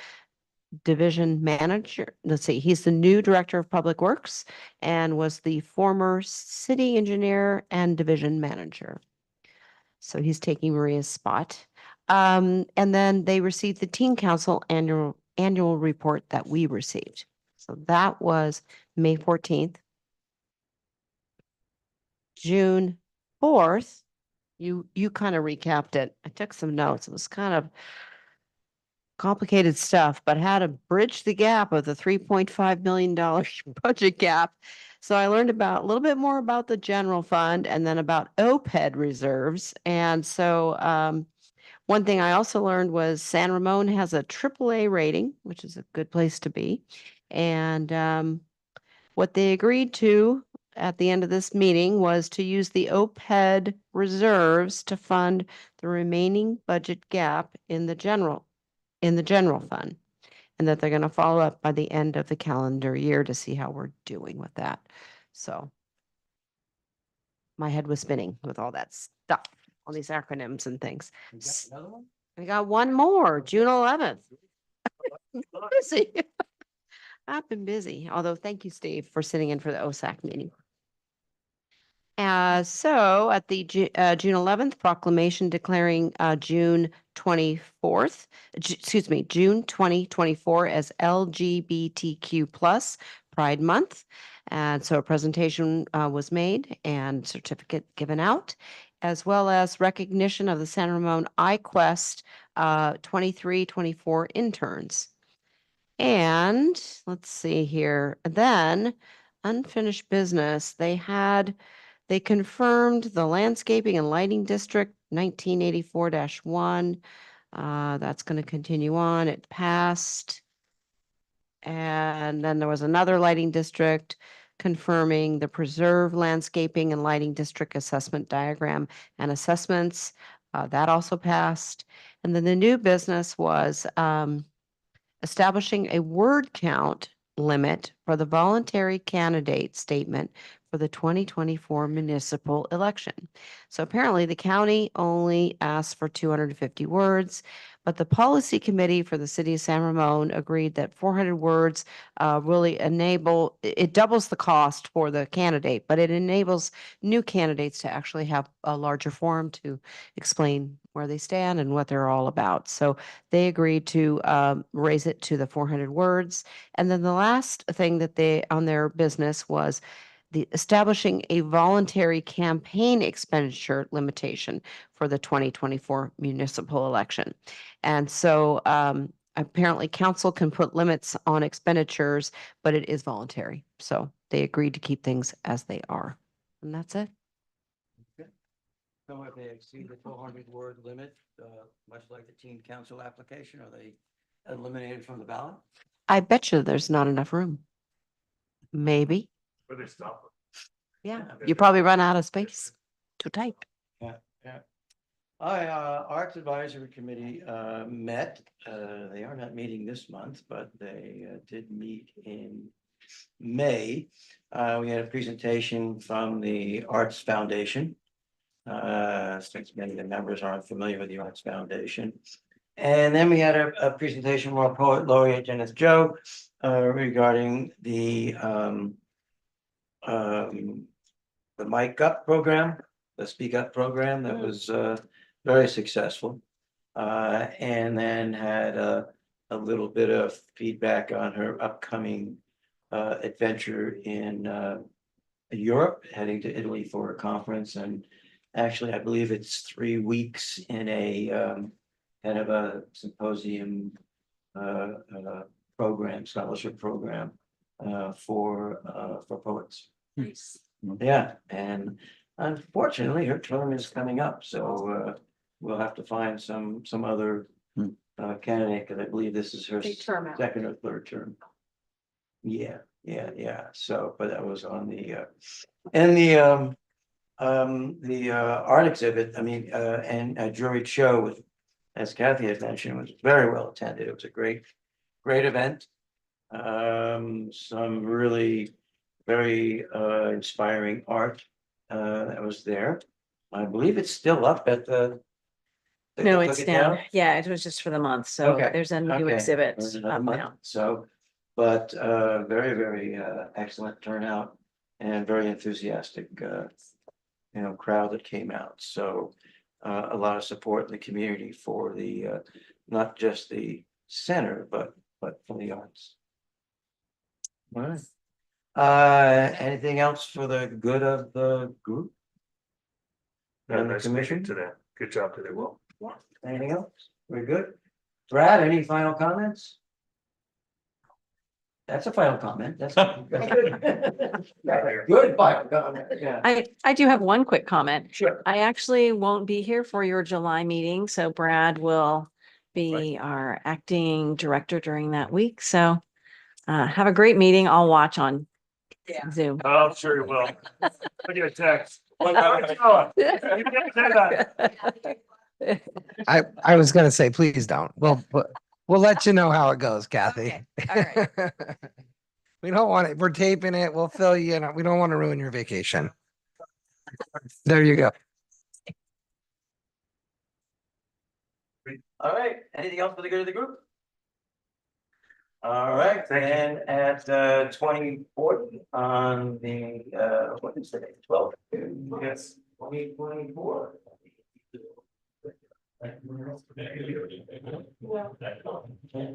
division manager. Let's see, he's the new Director of Public Works and was the former city engineer and division manager. So he's taking Maria's spot. And then they received the Teen Council annual report that we received. So that was May 14th. June 4th, you kind of recapped it. I took some notes. It was kind of complicated stuff, but how to bridge the gap of the $3.5 million budget gap. So I learned about a little bit more about the general fund and then about OPED reserves. And so one thing I also learned was San Ramon has a AAA rating, which is a good place to be. And what they agreed to at the end of this meeting was to use the OPED reserves to fund the remaining budget gap in the general fund. And that they're going to follow up by the end of the calendar year to see how we're doing with that. So my head was spinning with all that stuff, all these acronyms and things. You got another one? I got one more, June 11th. Busy. I've been busy, although thank you, Steve, for sitting in for the OSAC meeting. So at the June 11th proclamation declaring June 24th, June 2024 as LGBTQ plus Pride Month. And so a presentation was made and certificate given out, as well as recognition of the San Ramon iQuest 23-24 interns. And let's see here, then unfinished business, they confirmed the landscaping and lighting district 1984-1. That's going to continue on. It passed. And then there was another lighting district confirming the preserve landscaping and lighting district assessment diagram and assessments. That also passed. And then the new business was establishing a word count limit for the voluntary candidate statement for the 2024 municipal election. So apparently the county only asked for 250 words, but the policy committee for the city of San Ramon agreed that 400 words really it doubles the cost for the candidate, but it enables new candidates to actually have a larger forum to explain where they stand and what they're all about. So they agreed to raise it to the 400 words. And then the last thing that they on their business was the establishing a voluntary campaign expenditure limitation for the 2024 municipal election. And so apparently council can put limits on expenditures, but it is voluntary. So they agreed to keep things as they are. And that's it. So if they exceed the 400-word limit, much like the teen council application, are they eliminated from the ballot? I bet you there's not enough room. Maybe. Where they stop. Yeah, Yeah. you probably run out of space to type. Yeah. Arts Advisory Committee met. They are not meeting this month, but they did meet in May. We had a presentation from the Arts Foundation. Since many of the members aren't familiar with the Arts Foundation. And then we had a presentation from our poet laureate, Jenneth Joe, regarding the Mic Up program, the Speak Up program that was very successful. And then had a little bit of feedback on her upcoming adventure in Europe, heading to Italy for a conference. And actually, I believe it's 3 weeks in a kind of a symposium program, scholarship program for poets. Nice. Yeah, and unfortunately, her term is coming up, so we'll have to find some other candidate, because I believe this is her They term out. second or third term. Yeah. So, but that was on the and the art exhibit. I mean, and Jury Show, with, as Kathy had mentioned, was very well attended. It was a great event. Some really very inspiring art that was there. I believe it's still up at the. they No, took it's it down. Yeah, it was just for the month. So Okay, there's a new okay. exhibit There's another up month. now. So, but very excellent turnout and very enthusiastic crowd that came out. So a lot of support in the community for the not just the center, but for the arts. All right. Anything else for the good of the group? Yeah, And the nice meeting commission? today. Good job today, Will. Anything else? We're good. Brad, any final comments? That's a final comment. That's good. Good final comment, yeah. I do have one quick comment. Sure. I actually won't be here for your July meeting, so Brad will be our acting director during that week. So have a great meeting. I'll watch on Zoom. Oh, I'm sure you will. Look at a text. Oh, you didn't say that. I was gonna say, please don't. We'll let you know how it goes, Kathy. Okay, all We don't want it. We're taping it. We'll fill you in. We don't want to ruin your vacation. There you go. All right, anything else for the good of the group? All right, and at 24th on the, what is today, 12th? Yes. 2024.